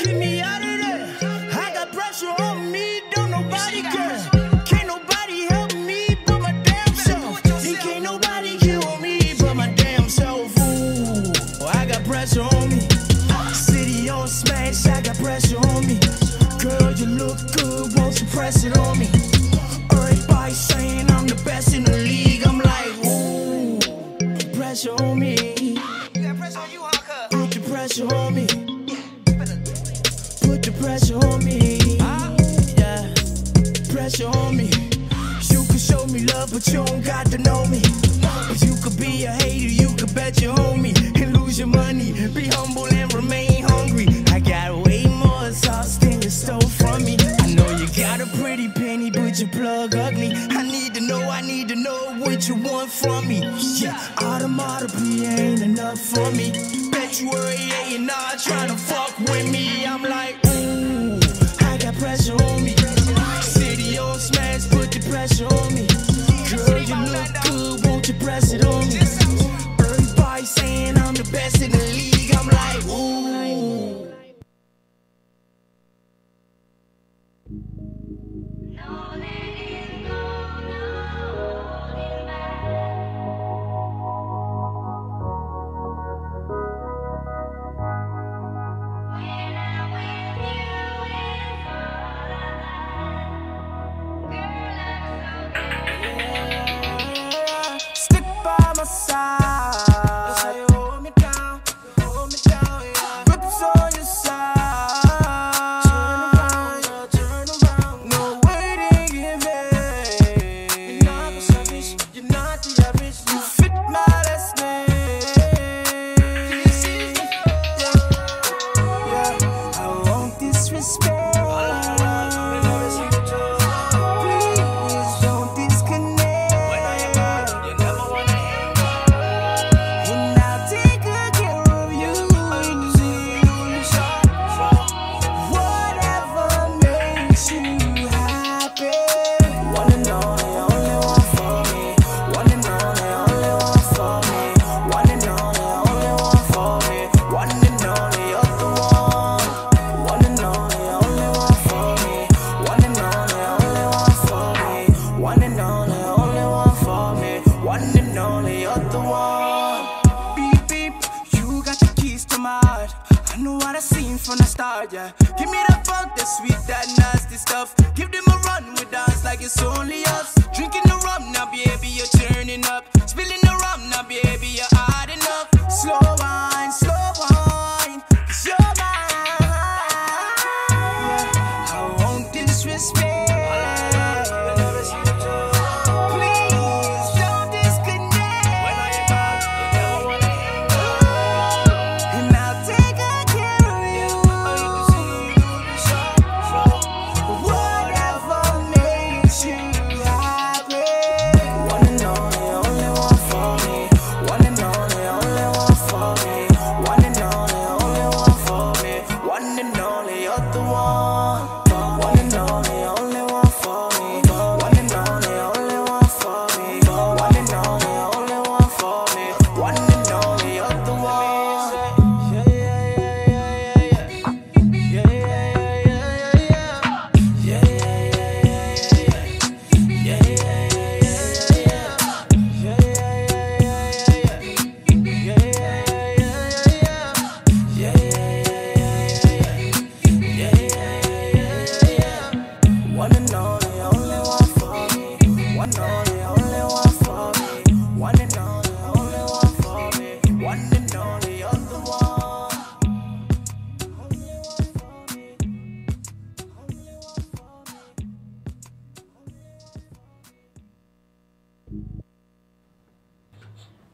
Get me out of there. I got pressure on me, don't nobody care. Pressure on me, city on smash, I got pressure on me. Girl, you look good, won't you press it on me? Everybody saying I'm the best in the league, I'm like, ooh, pressure on me. You got pressure on you, huh? Put the pressure on me. Put the pressure on me. Yeah, pressure on me. You can show me love, but you don't got to know me. You could be a hater, you could bet your homie and lose your money. Be humble and remain hungry. I got way more sauce than you stole from me. I know you got a pretty penny, but your plug ugly. I need to know what you want from me. Yeah, automatically ain't enough for me. Bet you were a and R trying to fuck with me. I'm like, ooh, I got pressure on me. City on smash, put the pressure on me. Girl, you look good, won't you press it on me? Everybody saying I'm the best in the league, I'm like, ooh. When I it's only us. Drinking the rum now, baby, you're turning up. Spilling the rum now, baby, you're hard enough. Slow wine, 'cause you're mine. I won't disrespect.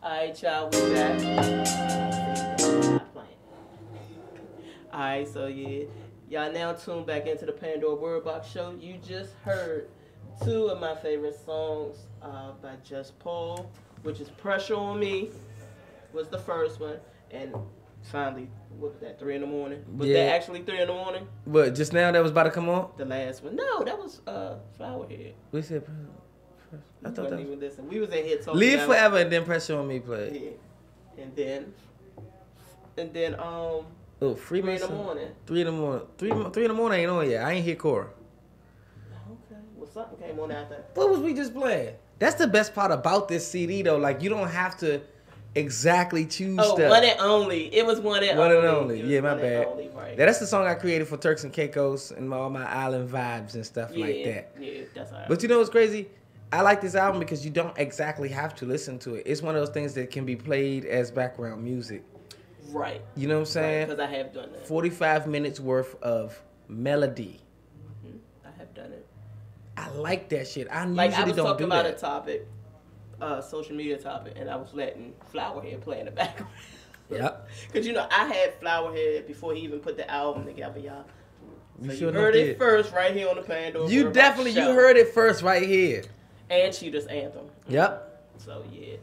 Alright, y'all, we back. Not playing. Alright, so yeah. Y'all now tuned back into the Pandora Word Box Show. You just heard two of my favorite songs by JusPaul, which is Pressure on Me, was the first one. And finally, what was that, 3 in the morning? Was that actually 3 in the morning? But just now that was about to come on? The last one. No, that was Flowerhead. We said... I thought that even listen. We was in here talking. Live Forever and then Pressure on Me played. Yeah. And then oh, 3 in the morning. 3 in the morning. 3 in the morning ain't on yet. I ain't hear Cora. Okay. Well, something came on after. What was we just playing? That's the best part about this CD though. Like you don't have to exactly choose stuff. One and only. It was one and only. One and only. Yeah, my bad. Only, right. That's the song I created for Turks and Caicos and all my island vibes and stuff like that. Yeah, that's all right. But you know what's crazy? I like this album because you don't exactly have to listen to it. It's one of those things that can be played as background music. Right. You know what I'm saying? Because I have done that. 45 minutes worth of melody. Mm-hmm. I have done it. I like that shit. I usually don't do that. Like I was talking about a topic, social media topic, and I was letting Flowerhead play in the background. Yep. Because, you know, I had Flowerhead before he even put the album together, y'all. So you sure heard it first right here on the Pandora. You definitely, you heard it first right here. And Cheetah's Anthem. Yep. So, yeah.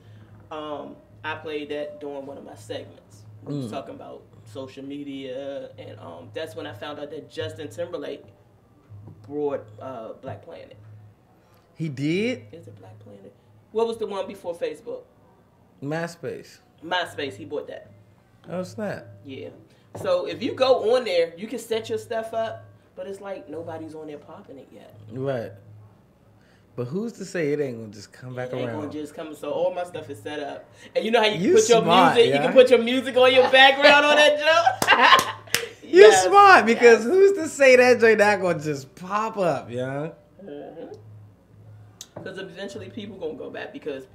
I played that during one of my segments. I was talking about social media, and that's when I found out that Justin Timberlake brought Black Planet. He did? Is it Black Planet? What was the one before Facebook? MySpace. MySpace, he bought that. Oh, snap. Yeah. So if you go on there, you can set your stuff up, but it's like nobody's on there popping it yet. Right. But who's to say it ain't gonna just come back around? It ain't gonna just come. So all my stuff is set up, and you know how you put smart, your music. Yeah? You can put your music on your background on that joke. You smart because who's to say that joint not gonna just pop up, yeah? Because eventually people gonna go back because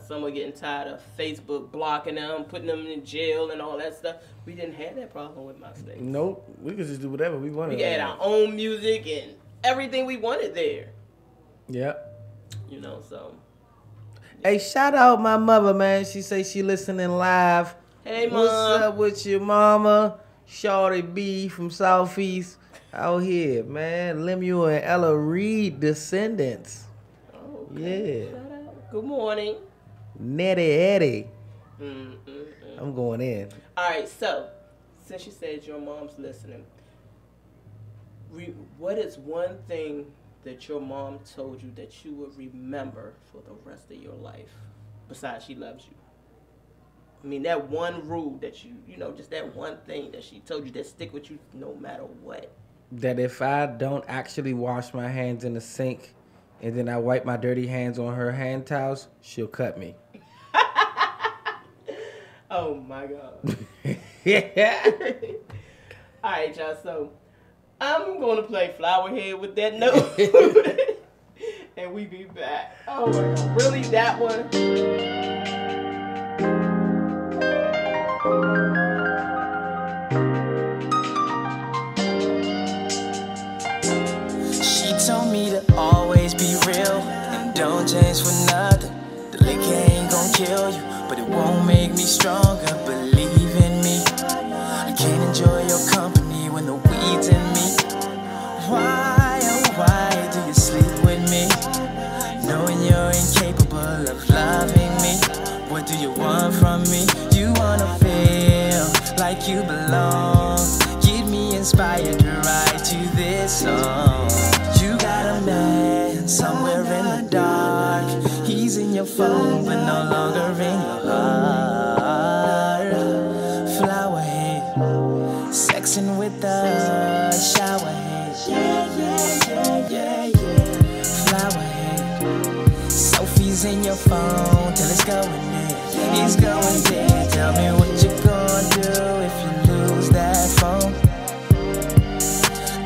some are getting tired of Facebook blocking them, putting them in jail and all that stuff. We didn't have that problem with MySpace. Nope, we could just do whatever we wanted. We had our own music and everything we wanted there. Yep. You know, so. Yeah. Hey, shout out my mother, man. She say she listening live. Hey, Mom. What's up with your mama? Shorty B from Southeast out here, man. Lemuel and Ella Reed descendants. Oh, okay. Yeah. Shout out. Good morning. Nettie Eddie. I'm going in. All right, so since you said your mom's listening, what is one thing that your mom told you that you would remember for the rest of your life, besides she loves you? I mean, that one rule that you know, just that one thing that she told you that stick with you no matter what. That if I don't actually wash my hands in the sink and then I wipe my dirty hands on her hand towels, she'll cut me. Oh, my God. Yeah. All right, y'all, so I'm going to play Flowerhead with that note. And we be back. Oh my God. Really? That one? She told me to always be real and don't change for nothing. The liquor ain't gon' kill you, but it won't make me stronger. Believe in me. I can't enjoy your company when the weed's in me. Why, oh why do you sleep with me? Knowing you're incapable of loving me. What do you want from me? You wanna feel like you belong. Get me inspired to write you this song. You got a man somewhere in the dark. He's in your phone but no longer in your heart. Flower head, sexing with the shower head. Yeah. Flower head, selfies in your phone till it's going dead. It's going dead. Tell me what you gonna do if you lose that phone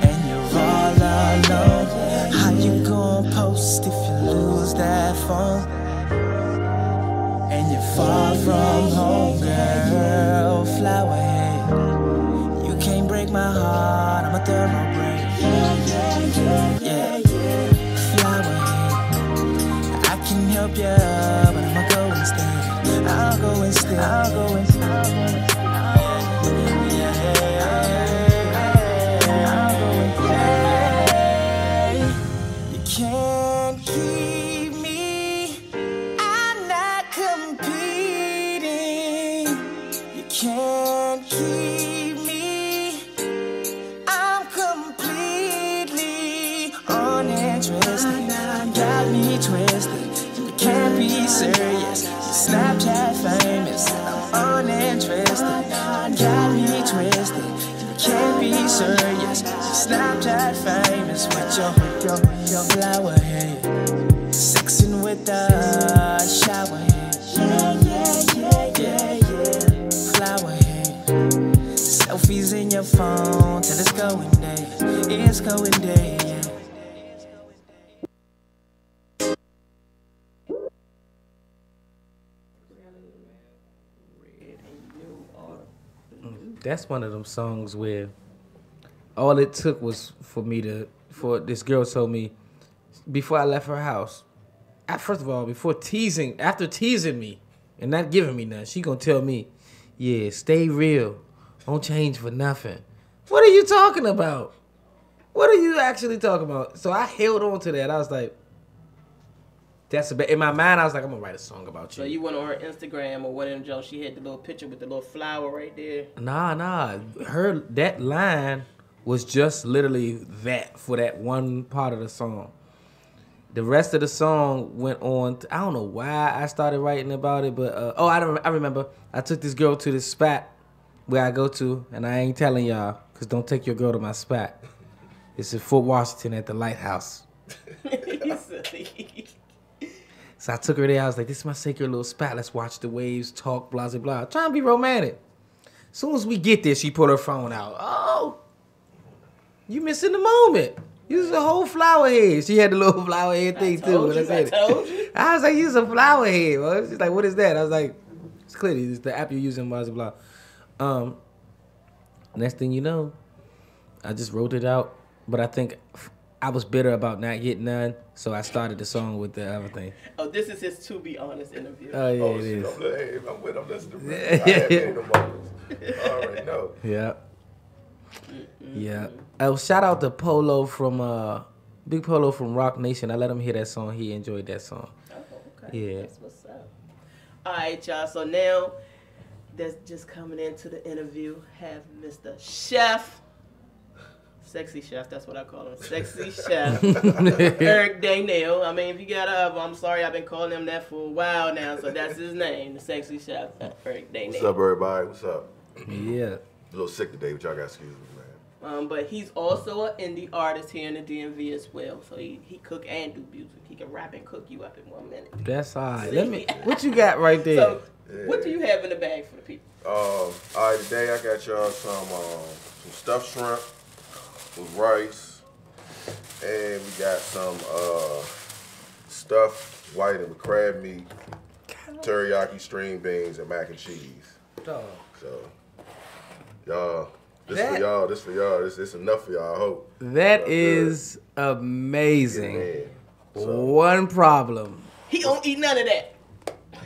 and you're all alone. How you gonna post if you lose that phone and you're far from home, girl? Flower head, you can't break my heart. I'm a thoroughbred. Yeah. Flower head, I can help you, but I'ma go instead. I'll go instead. You can't keep me. I'm not competing. You can't keep me. I'm completely uninterested. Got me twisted. You can't be serious. Snapchat famous. I'm uninterested. Got me twisted. You can't be serious. Snapchat famous with your flower head. Sexing with the shower head. Yeah. Flower head. Selfies in your phone till it's going day. It's going day, yeah. That's one of them songs where all it took was for this girl told me before I left her house. First of all, after teasing me and not giving me nothing, she gonna tell me, yeah, stay real. Don't change for nothing. What are you talking about? What are you actually talking about? So I held on to that. I was like, in my mind, I was like, I'm gonna write a song about you. So you went on her Instagram or one of them jokes, she had the little picture with the little flower right there. Nah. That line was just literally that for that one part of the song. The rest of the song went on. I don't know why I started writing about it, but I remember. I took this girl to this spot where I go to, and I ain't telling y'all, because don't take your girl to my spot. It's in Fort Washington at the Lighthouse. So I took her there. I was like, this is my sacred little spot. Let's watch the waves, talk, blah, blah, blah. Trying to be romantic. As soon as we get there, she pulled her phone out. Oh, you missing the moment. You was a whole flower head. She had the little flower head thing, too. I told you. I was like, you're a flower head. Bro. She's like, what is that? I was like, it's clearly it's the app you're using, blah, blah, blah. Next thing you know, I just wrote it out. But I think I was bitter about not getting none, so I started the song with the other thing. Oh, this is his To Be Honest interview. Oh, yeah, it is. I'm listening to it. I have made the moments. I already know. Yeah. Yeah. Oh, shout out to Polo from Big Polo from Rock Nation. I let him hear that song. He enjoyed that song. Oh, okay. Yeah. That's what's up. All right, y'all. So now, that's just coming into the interview. Have Mr. Chef. Sexy Chef, that's what I call him. Sexy Chef. Errick Nale. I mean, if you got I'm sorry, I've been calling him that for a while now, so that's his name, the Sexy Chef, Errick Nale. What's up, everybody? What's up? Yeah. A little sick today, but y'all got excuse me, man. But he's also an indie artist here in the DMV as well, so he cook and do music. He can rap and cook you up in 1 minute. That's all right. What you got right there? So, what do you have in the bag for the people? All right, today I got y'all some stuffed shrimp with rice, and we got some stuffed whiting with crab meat, teriyaki string beans, and mac and cheese. Dog. So, y'all, this for y'all. This enough for y'all, I hope. That is amazing. Yeah, One problem. He don't eat none of that.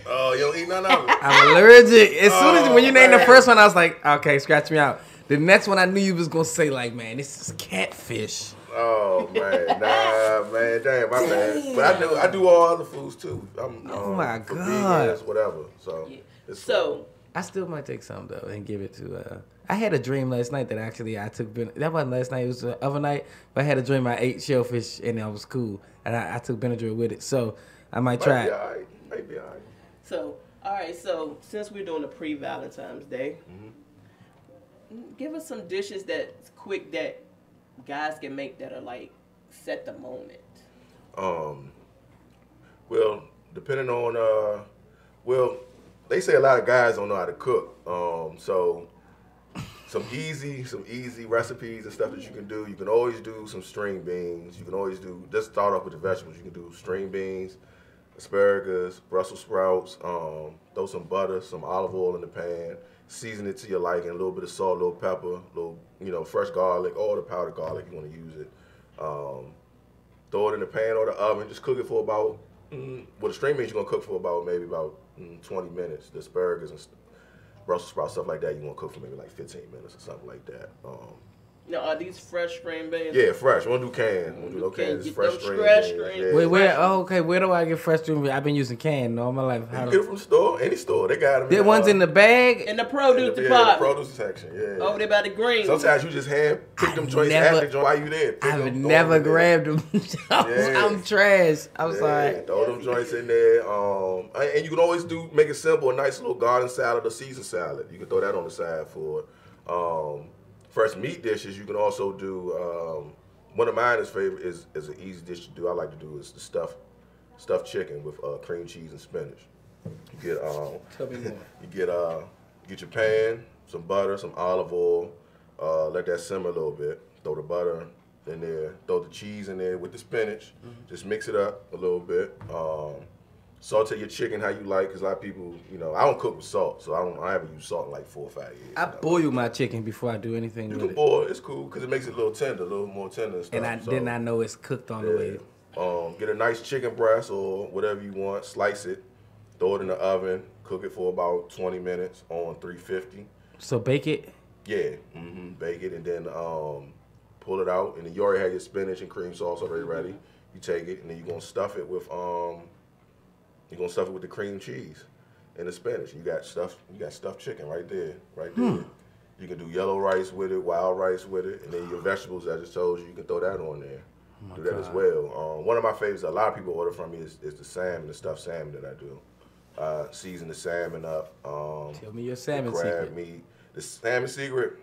Oh, you don't eat none of it? I'm allergic. As soon as when you named the man. first one, I was like, okay, scratch me out. The next one, I knew you was gonna say like, man, this is catfish. Oh man, nah, man, damn, my bad. But I do all other foods too. Oh my for God. vegans, whatever. So, it's So I still might take some though and give it to. I had a dream last night that actually I took. That wasn't last night. It was the other night. But I had a dream I ate shellfish and that was cool. And I took Benadryl with it. So I might try it. Might be all right. So, all right. So, since we're doing a pre-Valentine's Day, give us some dishes that's quick that guys can make that are like set the moment. Well, depending on they say a lot of guys don't know how to cook. So some easy recipes and stuff that you can do. You can always do some string beans. You can always just start off with the vegetables. You can do string beans, asparagus, Brussels sprouts, throw some butter, some olive oil in the pan, season it to your liking, a little bit of salt, a little pepper, a little, fresh garlic, or the powdered garlic you want to use it. Throw it in the pan or the oven, just cook it for about, the string beans you're going to cook for about 20 minutes. The asparagus and Brussels sprouts, stuff like that, you want to cook for maybe like 15 minutes or something like that. Now, are these fresh string beans? Yeah, fresh. We don't do canned. We don't do no canned. It's fresh string string beans. beans. Yeah. Wait, where? Oh, okay. Where do I get fresh string beans? I've been using canned all my life. You can get it from the store, any store. They got them. The ones in the bag. In the produce the department. produce section, yeah. Over there by the green. Sometimes you just pick them joints at the joint while you there. I've never grabbed them. I'm trash. I'm sorry. Throw them joints in there. And you can always make it simple, a nice little garden salad or Caesar salad. You can throw that on the side for it. Fresh meat dishes, you can also do, one of mine is favorite is an easy dish to do. I like to do is the stuffed chicken with cream cheese and spinach. You get Tell me more. you get your pan, some butter, some olive oil, let that simmer a little bit. Throw the butter in there, throw the cheese in there with the spinach. Just mix it up a little bit. Saute your chicken how you like, because a lot of people, I don't cook with salt, so I haven't used salt in like 4 or 5 years. I boil my chicken before I do anything You with can it. boil, it's cool, because it makes it a little tender, a little more tender and stuff. And then I know it's cooked on the way. Get a nice chicken breast or whatever you want, slice it, throw it in the oven, cook it for about 20 minutes on 350. So bake it? Yeah, bake it, and then pull it out, and then you already have your spinach and cream sauce already ready. You take it, and then you're gonna stuff it with the cream cheese and the spinach. You got stuffed chicken right there. You can do yellow rice with it, wild rice with it, and then your vegetables, I just told you, you can throw that on there. Do that as well. One of my favorites, a lot of people order from me, is the salmon, the stuffed salmon that I do. Season the salmon up. Tell me your salmon crab secret. meat. The salmon secret,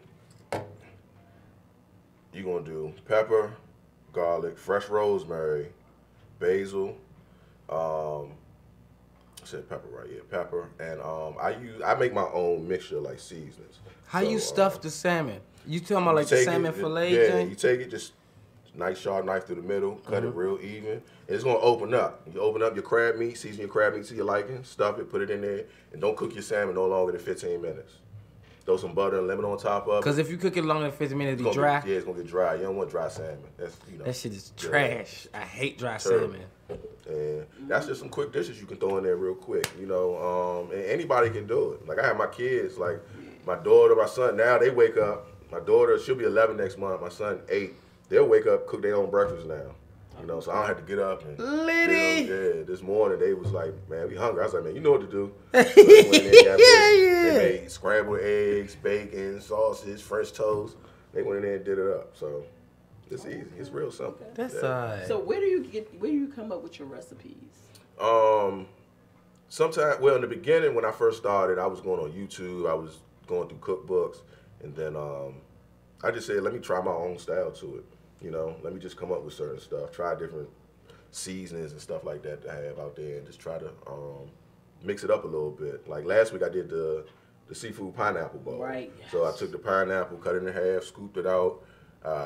you're going to do pepper, garlic, fresh rosemary, basil, I said pepper, right? Yeah, pepper. And I make my own mixture, like seasonings. How you stuff the salmon? You talking about like the salmon fillet Yeah, thing? you take it, just nice sharp knife through the middle, cut it real even. And it's gonna open up. You open up your crab meat, season your crab meat to your liking, stuff it, put it in there, and don't cook your salmon no longer than 15 minutes. Throw some butter and lemon on top of it. Because if you cook it longer than 15 minutes, it'll be dry. Yeah, it's gonna get dry. You don't want dry salmon. That's That shit is trash. I hate dry salmon. And that's just some quick dishes you can throw in there real quick, and anybody can do it. Like I have my kids, like my daughter, my son, now they wake up. My daughter, she'll be 11 next month. My son, 8. They'll wake up, cook their own breakfast now. So I don't have to get up and Liddy! this morning they was like, man, we hungry. I was like, man, you know what to do. They made scrambled eggs, bacon, sausage, French toast. They went in there and did it up. So it's easy. It's real simple. That's alright. So where do you come up with your recipes? Sometimes, in the beginning when I first started, I was going on YouTube. I was going through cookbooks, and then I just said, let me try my own style to it. Let me just come up with certain stuff, try different seasonings and stuff like that I have out there, and just try to mix it up a little bit. Like last week, I did the seafood pineapple bowl. Right. So I took the pineapple, cut it in half, scooped it out,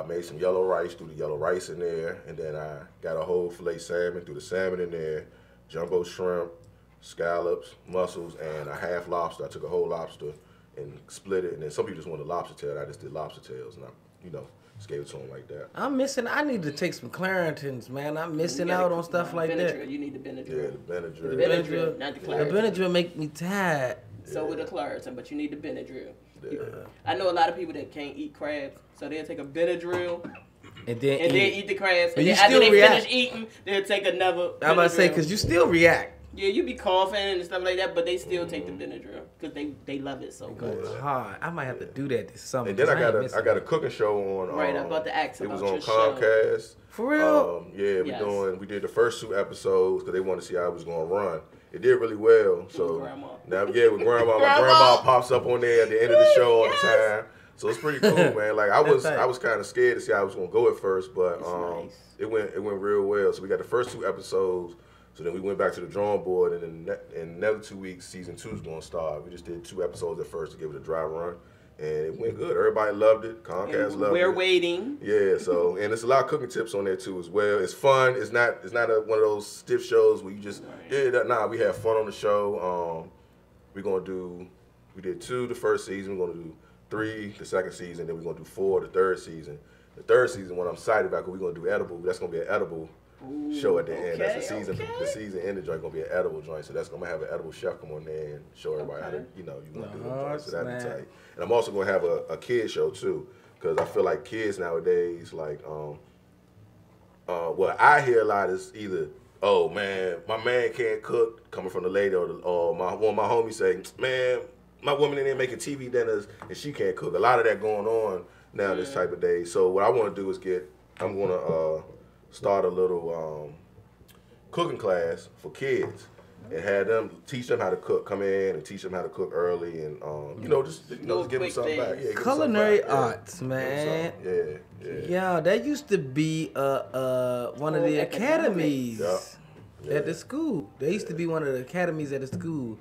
Made some yellow rice, threw the yellow rice in there, and then I got a whole filet salmon, threw the salmon in there, jumbo shrimp, scallops, mussels, and a half lobster. I took a whole lobster and split it, and then some people just wanted lobster tail. I just did lobster tails, and I, just gave it to them like that. I need to take some Claringtons, man. I'm missing out on stuff like that. You need the Benadryl. Yeah, the Benadryl. The Benadryl, not the The Claritin. Benadryl make me tired. So with the Claritin, but you need the Benadryl. Yeah. I know a lot of people that can't eat crabs, so they'll take a Benadryl And then eat the crabs, But and you then after still they react. finish eating, they'll take another Benadryl. I'm about to say, because you still react. Yeah, you be coughing and stuff like that, but they still take the Benadryl because they love it so Go much. hard. I might have to do that this summer. And then I 'cause got a cooking show on. Right, I'm about to ask It was about on your show. Comcast. For real? Yeah, Yes. we did the first 2 episodes because they wanted to see how it was going to run. It did really well. So Grandma. now, yeah, with grandma, my Grandma. grandma pops up on there at the end of the show all the time. So it's pretty cool, man. Like I was kind of scared to see how I was going to go at first, but nice. it went real well. So we got the first 2 episodes. So then we went back to the drawing board, and then in another 2 weeks, season 2 is going to start. We just did 2 episodes at first to give it a dry run, and it went good. Everybody loved it. Comcast loved it. We're waiting. Yeah, so and there's a lot of cooking tips on there too as well. It's fun. It's not one of those stiff shows where you just we have fun on the show. We did 2 the first season. We're gonna do 3 the second season. Then we're gonna do 4 the third season. The third season, what I'm excited about, because we're gonna do edible. That's gonna be an edible show at the end. That's the season. Okay. The season ended joint gonna be an edible joint. So that's gonna have an edible chef come on there and show everybody how to, you gonna do the joint. So that'd be tight. And I'm also gonna have a kid show too, because I feel like kids nowadays, like, what I hear a lot is either, oh man, my man can't cook, coming from the lady, or one of my homies say, man, my woman in there making TV dinners and she can't cook. A lot of that going on now this type of day. So what I want to do is I'm gonna start a little cooking class for kids and have them teach them how to cook. Come in and teach them how to cook early, and just give them something back. Yeah, Culinary give them something back. arts, man. Yeah. Yeah, that used to be one of the academies Yeah. at the school. There used to be one of the academies at the school.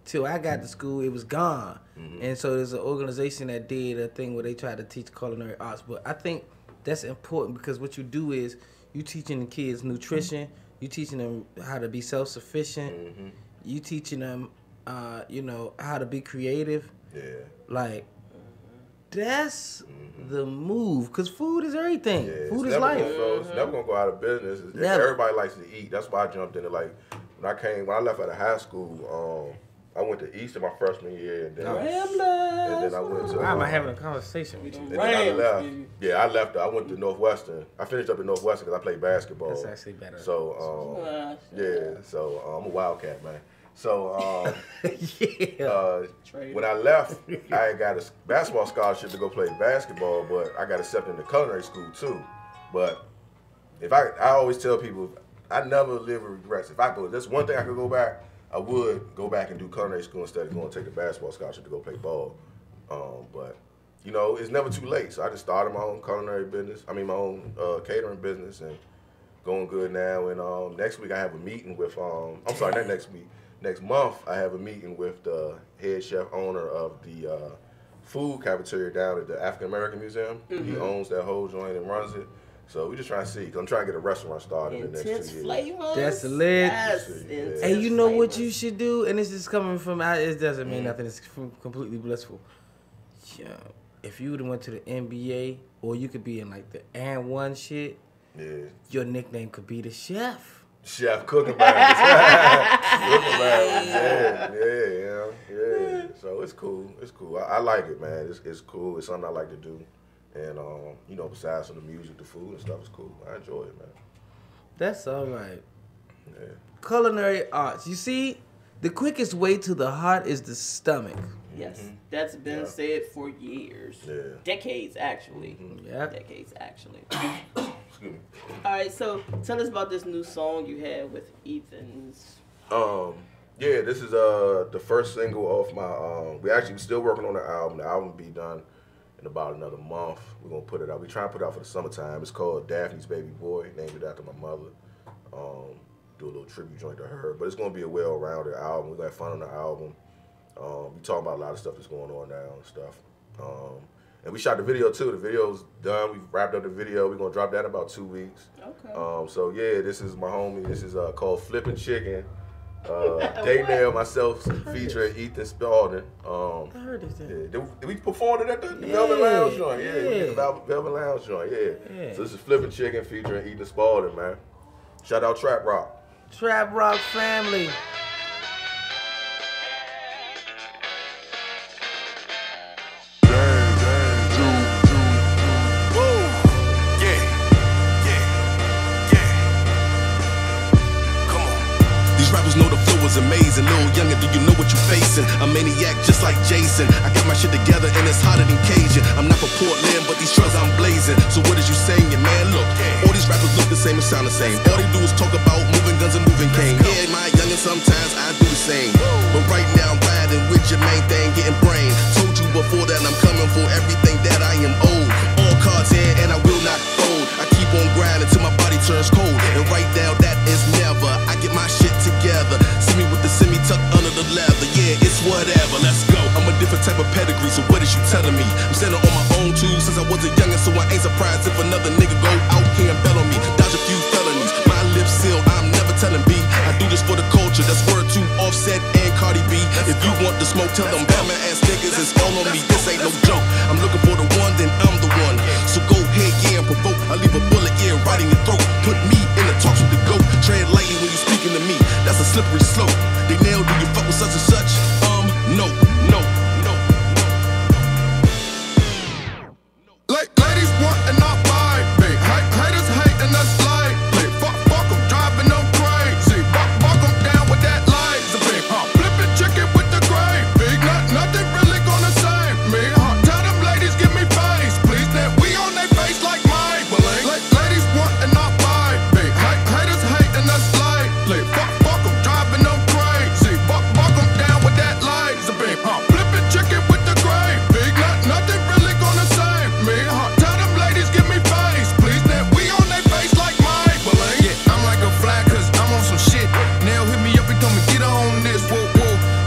Till I got to school, it was gone. And so there's an organization that did a thing where they tried to teach culinary arts. But I think that's important, because what you do is you teaching the kids nutrition, you teaching them how to be self-sufficient, you teaching them, how to be creative. Yeah. Like, that's the move, because food is everything. Yeah, Food it's is life. It's never gonna go out of business. Never. Everybody likes to eat. That's why I jumped into, like, when I left out of high school. I went to Eastern my freshman year, and then I went to. Why am I having a conversation with you? And then I left. Yeah, I left. I went to Northwestern. I finished up at Northwestern because I played basketball. That's actually better. So, so I'm a Wildcat, man. So, when I left, I got a basketball scholarship to go play basketball, but I got accepted into culinary school too. But I always tell people, I never live with regrets. If there's one thing I could go back, I would go back and do culinary school instead of going to take the basketball scholarship to go play ball. But it's never too late. So I just started my own culinary business. I mean, my own catering business, and going good now. And next week I have a meeting with. I'm sorry, not next week. Next month I have a meeting with the head chef owner of the food cafeteria down at the African American Museum. He owns that whole joint and runs it. So we just trying to see, because I'm trying to get a restaurant started in the next 2 years. Flavors. That's lit. Yes, And you know what you should do? And this is coming from, it doesn't mean nothing. It's completely blissful. Yeah. If you would have went to the NBA, or you could be in like the and one shit, your nickname could be the chef. Chef Cooking Battles. Cooking Battles. Yeah. So it's cool. It's cool. I like it, man. It's cool. It's something I like to do. And, besides from the music, the food and stuff, it's cool. I enjoy it, man. That's all right. Yeah. Culinary arts. You see, the quickest way to the heart is the stomach. Yes, that's been said for years. Yeah. Decades, actually. Yeah. Decades, actually. Excuse me. All right, so tell us about this new song you had with Ethan's. This is the first single off my. We actually still working on the album. The album will be done in about another month. We're gonna put it out. We try and put it out for the summertime. It's called Daphne's Baby Boy, named it after my mother. Do a little tribute joint to her, but it's gonna be a well-rounded album. We're gonna have fun on the album. We talking about a lot of stuff that's going on now and stuff. And we shot the video too. The video's done. We wrapped up the video. We're gonna drop that in about 2 weeks. Okay. So yeah, this is my homie. This is called Flippin' Chicken. Nale, myself, featuring Ethan Spalding. I heard this thing. Yeah. We performed it at the Velvet Lounge joint. Yeah, we did the Velvet Lounge joint. Yeah. So this is Flippin' Chicken featuring Ethan Spalding, man. Shout out Trap Rock. Trap Rock family. Know the flow was amazing. Little younger, do you know what you're facing? A maniac just like Jason. I got my shit together and it's hotter than Cajun. I'm not from Portland, but these trucks I'm blazing. So what is you saying? Yeah, man, look. All these rappers look the same and sound the same. All they do is talk about moving guns and moving cane. Yeah, my youngin', sometimes I do the same. But right now I'm riding with your main thing, getting brain. Told you before that I'm coming for everything that I am owed. All cards in and I will not fold. I keep on grinding till my body turns cold. And right now that is never. I get my shit together. See me with the semi tucked under the leather. Yeah, it's whatever. Let's go. I'm a different type of pedigree, so what is you telling me? I'm standing on my own too since I was a youngin', so I ain't surprised if another nigga go out here and bet on me. Dodge a few felonies. My lips sealed. I'm never telling B. I do this for the culture. That's word to Offset and Cardi B. If you want the smoke, tell them Bama ass niggas it's all on me. This ain't no joke. I'm looking for the one, then I'm the one. So go ahead, yeah, and provoke. I leave a bullet, yeah, right in your throat. Put me in the talks with the goat. Tread lightly when you speaking to me. That's a slippery slope. They nailed, do you fuck with such and such? No. Ladies want and not buy me. Haters hating us lightly. Fuck 'em, driving them crazy. Fuck 'em down with that laser beam. Flippin' chicken with the gravy. Nothing really gonna save me. Tell them ladies give me face, please. That we on their face like Maybelline. Ladies want and not buy me. Haters hating us lightly. Fuck 'em, driving them crazy. Fuck 'em down with that laser beam. Flippin' chicken with the gravy. Nothing really gonna save me. Tell them ladies give me face, please. That we on their face like Maybelline. Yeah, I'm like a fly cause I'm on some shit. Nale hit me up and told me get on this. Whoa,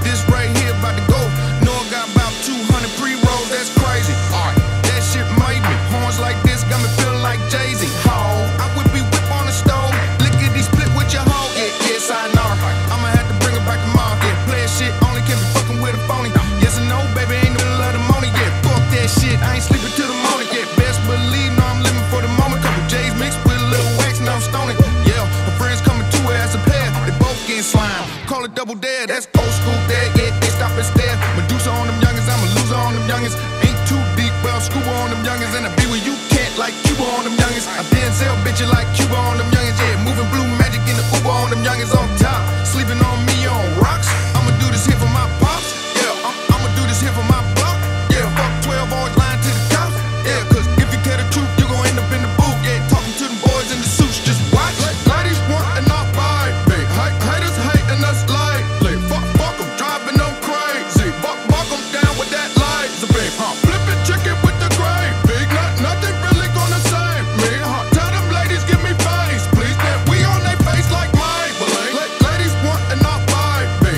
this right here about to go. Know I got about 200 pre-rolls, that's crazy. Alright, that shit made me. Horns like this got me feeling like Jay-Z. I would be whip on the stove. Lickety split with your hoe. Yes I know. I'ma have to bring it back tomorrow. Yeah, player shit only can be fucking with a phony. Yes and no, baby, ain't no love the money. Yeah, fuck that shit. I ain't sleeping till the morning. Yeah, best believe, no, I'm living for the moment. Couple J's mixed with a little wax and I'm stoning. Yeah, my friends coming to it as a pair. They both getting slime. Call it double dare. That's old school dare. Yeah, they stop and stare. Medusa on them youngins, I'm a loser on them youngins. Ain't too deep, well, scuba on them youngins. And I be where you can't like Cuba on them youngins. I Denzel bitches like Cuba on them youngins. Yeah, moving blue magic in the Uber on them youngins on top. Sleeping on me on rocks. I'ma do this here for my pops. Yeah, I'ma do this here for my block. Yeah, fuck 12 boys lying to the cops. Yeah, cause if you tell the truth, you gon' end up in the booth. Yeah, talking to them boys in the suits, just watch. Ladies want and not buy me. Haters hating us lightly. Fuck 'em, driving them crazy. Fuck 'em down with that laser beam. Flippin' chicken with the gravy. Nothing really gonna save me. Tell them ladies give me face, please. That we on their face like Maybelline. Ladies want and not buy me.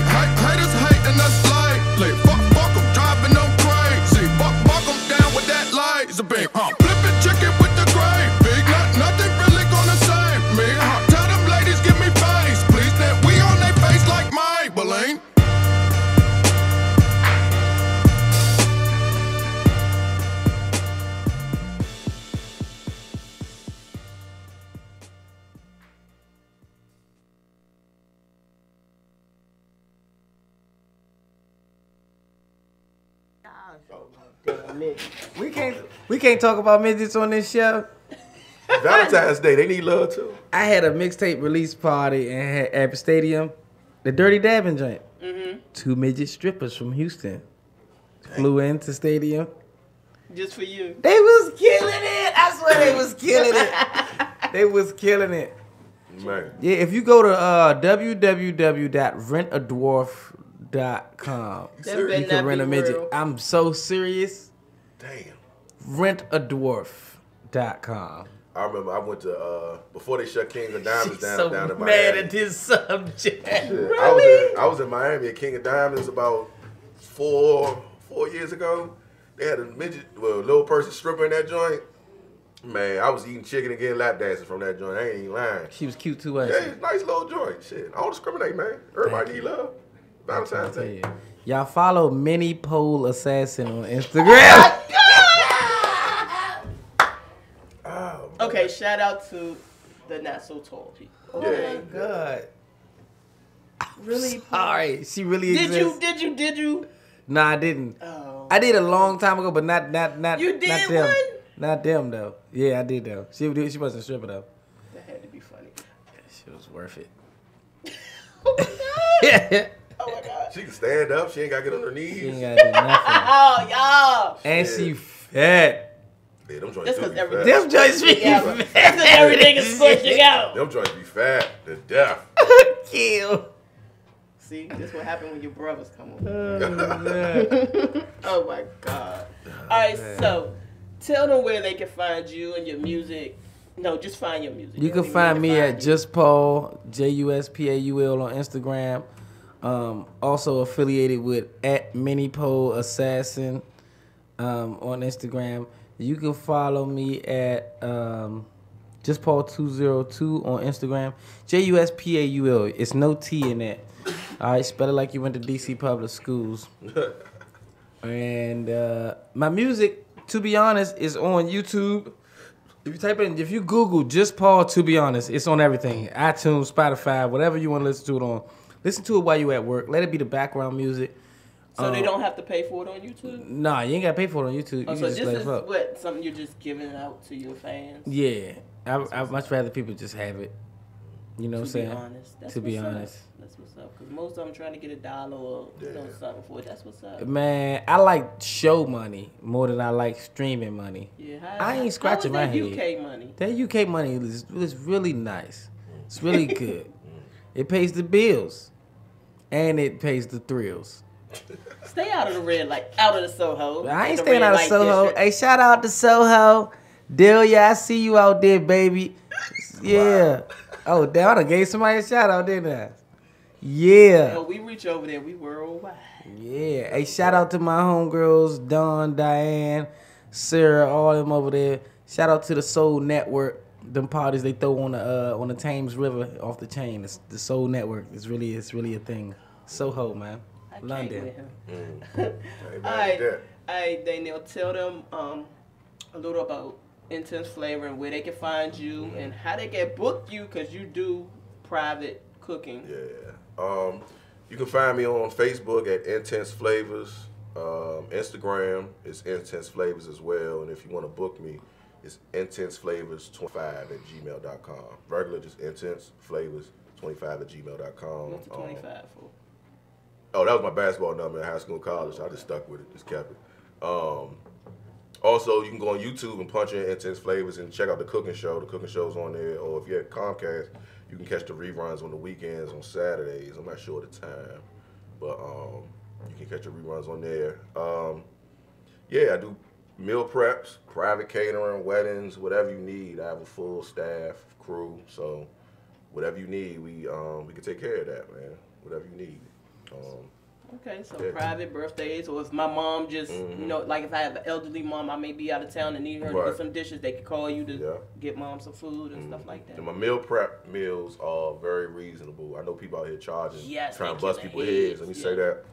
Haters hating us lightly. Fuck 'em, driving them crazy. Fuck 'em down with that laser beam. Flippin' chicken with the gravy. Nothing really gonna save me. Tell them ladies give me face, please. That we on their face like Maybelline. We can't talk about midgets on this show. Valentine's Day, they need love too. I had a mixtape release party at the stadium, the Dirty Dabbing joint. 2 midget strippers from Houston flew into stadium. Just for you. They was killing it. I swear they was killing it. They was killing it. Man. Yeah, if you go to www.rentadwarf.com, you can rent a midget. Real. I'm so serious. Damn. Rentadwarf.com. I remember I went to before they shut King of Diamonds She's down so in Miami. mad at this subject. Shit, Really? I was in Miami at King of Diamonds about four years ago, they had a midget, little person stripper in that joint. Man, I was eating chicken and getting lap dances from that joint. I ain't even lying. She was cute too, Yeah, wasn't she? it's a nice little joint. Shit, I don't discriminate, man. Everybody need love. Valentine's Day. Y'all follow Mini Pole Assassin on Instagram. Okay, shout out to the not so tall people. Oh Yeah. my god. Really? Sorry, she really exists. Did you? Nah, I didn't. Oh. I did a long time ago, but not You did not them. one? Not them though. Yeah, I did though. She wasn't a stripper though. That had to be funny. She was worth it. Oh my god. Yeah. Oh my god. She can stand up. She ain't got to get on her She ain't knees. gotta do nothing. Oh, y'all. And Yeah. she fat. Yeah, them joints That's do 'cause be every- fat. Them joints be Yeah, fat. that's because everything is pushing out. Them joints be fat to death. Kill. See, this what happened when your brothers come over. Man. Oh my god. All right, so tell them where they can find you and your music. No, just find your music. You can find me at JusPaul, JusPaul on Instagram. Also affiliated with at Minipole Assassin on Instagram. You can follow me at JusPaul202 on Instagram. JusPaul. It's no T in that. All right, spell it like you went to DC public schools. And my music, to be honest, is on YouTube. If you Google JusPaul, to be honest, it's on everything. iTunes, Spotify, whatever you want to listen to it on. Listen to it while you at work. Let it be the background music. So they don't have to pay for it on YouTube? Nah, you ain't got to pay for it on YouTube. Oh, You so just this play is it up. what, something you're just giving out to your fans? Yeah. I'd much rather people just have it. You know what I'm saying? To be honest. That's To be what's up. honest. That's what's up. Because most of them trying to get $1 or something for it. That's what's up. Man, I like show money more than I like streaming money. Yeah, I ain't scratching my how head. is that UK money? That UK money is really nice. It's really good. It pays the bills. And it pays the thrills. Stay out of the red light, out of the Soho. I ain't the staying red out of light Soho. district. Hey, shout out to Soho. Delia, I see you out there, baby. Yeah. Oh, damn, I done gave somebody a shout out, didn't I? Yeah. Oh, we reach over there. We worldwide. Yeah. Hey, shout out to my homegirls, Dawn, Diane, Sarah, all them over there. Shout out to the Soul Network. Them parties they throw on the Thames River off the chain. It's the Soul Network. It's really a thing. Soho, man. I London. can't with him. Hey, man, All right, that. Daniel, tell them a little about Intense Flavor and where they can find you and how they can book you because you do private cooking. Yeah. You can find me on Facebook at Intense Flavors. Instagram is Intense Flavors as well. And if you want to book me, it's intenseflavors25@gmail.com. Regular, just Intense Flavors 25@gmail.com. What's the 25 for? Oh, that was my basketball number in high school and college. I just stuck with it, just kept it. Also, you can go on YouTube and punch in Intense Flavors and check out the cooking show. The cooking show's on there. Or if you're at Comcast, you can catch the reruns on the weekends on Saturdays. I'm not sure the time, but you can catch the reruns on there. Yeah, I do meal preps, private catering, weddings, whatever you need. I have a full staff, crew, so whatever you need, we can take care of that, man. Whatever you need. Okay, so Yeah. private birthdays, or if my mom just, you know, like if I have an elderly mom, I may be out of town and need her to Right. get some dishes, they could call you to Yeah. get mom some food and stuff like that. And my meal prep meals are very reasonable. I know people out here charging, Yes, trying they to bust killing people's heads, heads. Let me yeah. say that.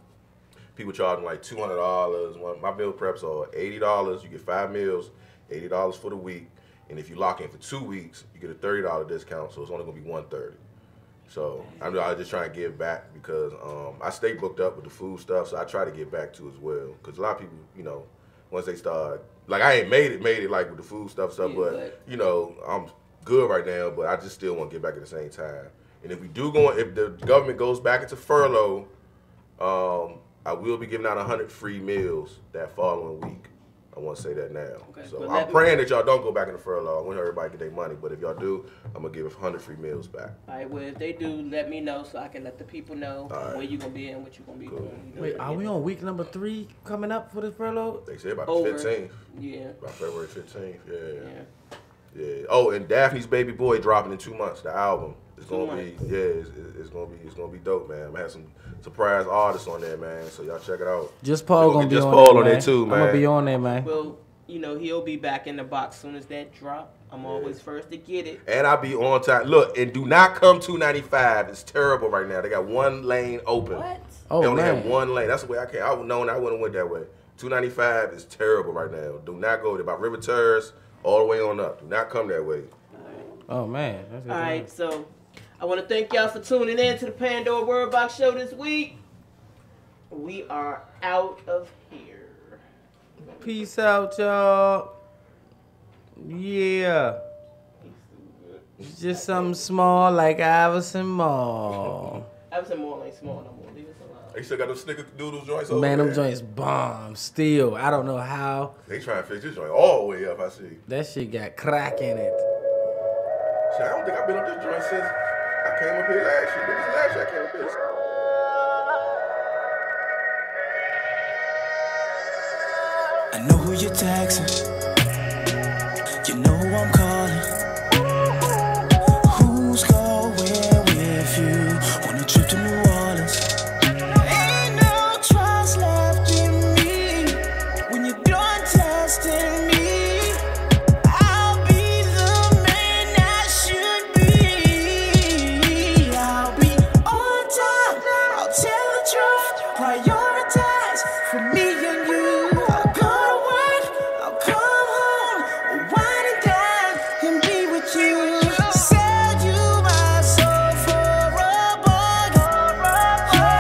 People charging like $200. My meal preps are $80. You get 5 meals, $80 for the week. And if you lock in for 2 weeks, you get a $30 discount. So it's only gonna be $130. So I just trying to give back because I stay booked up with the food stuff. So I try to get back to as well. Because a lot of people, you know, once they start, like I ain't made it like with the food stuff, Yeah, but you know, I'm good right now, but I just still want to get back at the same time. And if we do if the government goes back into furlough, I will be giving out 100 free meals that following week. I want to say that now. Okay, So but I'm praying that y'all don't go back into furlough. I want everybody to get their money, but if y'all do, I'm gonna give 100 free meals back. All right, well, if they do, let me know so I can let the people know All right. where you going to be and what you going to be doing. You know, Wait, are we on week number 3 coming up for this furlough? They say about Over. the 15th, Yeah. about February 15th. Yeah. Yeah. Oh, and Daphne's Baby Boy dropping in 2 months. The album. It's gonna be it's gonna be dope, man. I'm gonna have some surprise artists on there, man. So y'all check it out. JusPaul gonna be JusPaul on there too, man. I'm gonna be on there, man. Well, you know, he'll be back in the box soon as that drop. I'm always first to get it. And I'll be on time. Look, and do not come 295. It's terrible right now. They got one lane open. What? Oh, they only man. have one lane. That's the way I came. I would known I wouldn't went that way. 295 is terrible right now. Do not go there. By River Terrace all the way on up. Do not come that way. Oh man. That's All right, so I want to thank y'all for tuning in to the Pandora Word Box Show this week. We are out of here. Peace out, y'all. Yeah. It's just something small like Iverson Mall. Iverson Mall ain't small no more. Leave us alone. They still got those snickerdoodle joints over Man, there. them joints bomb still. I don't know how. They trying to fix this joint all the way up, I see. That shit got crack in it. Shit, I don't think I've been up this joint since I came up here last year. This is last year I came up here. I know who you're texting. You know who I'm calling. Who's going with you on a trip to New Orleans? Ain't no trust left in me when you're done testing me. I'll be the man I should be. I'll be on time. I'll tell the truth.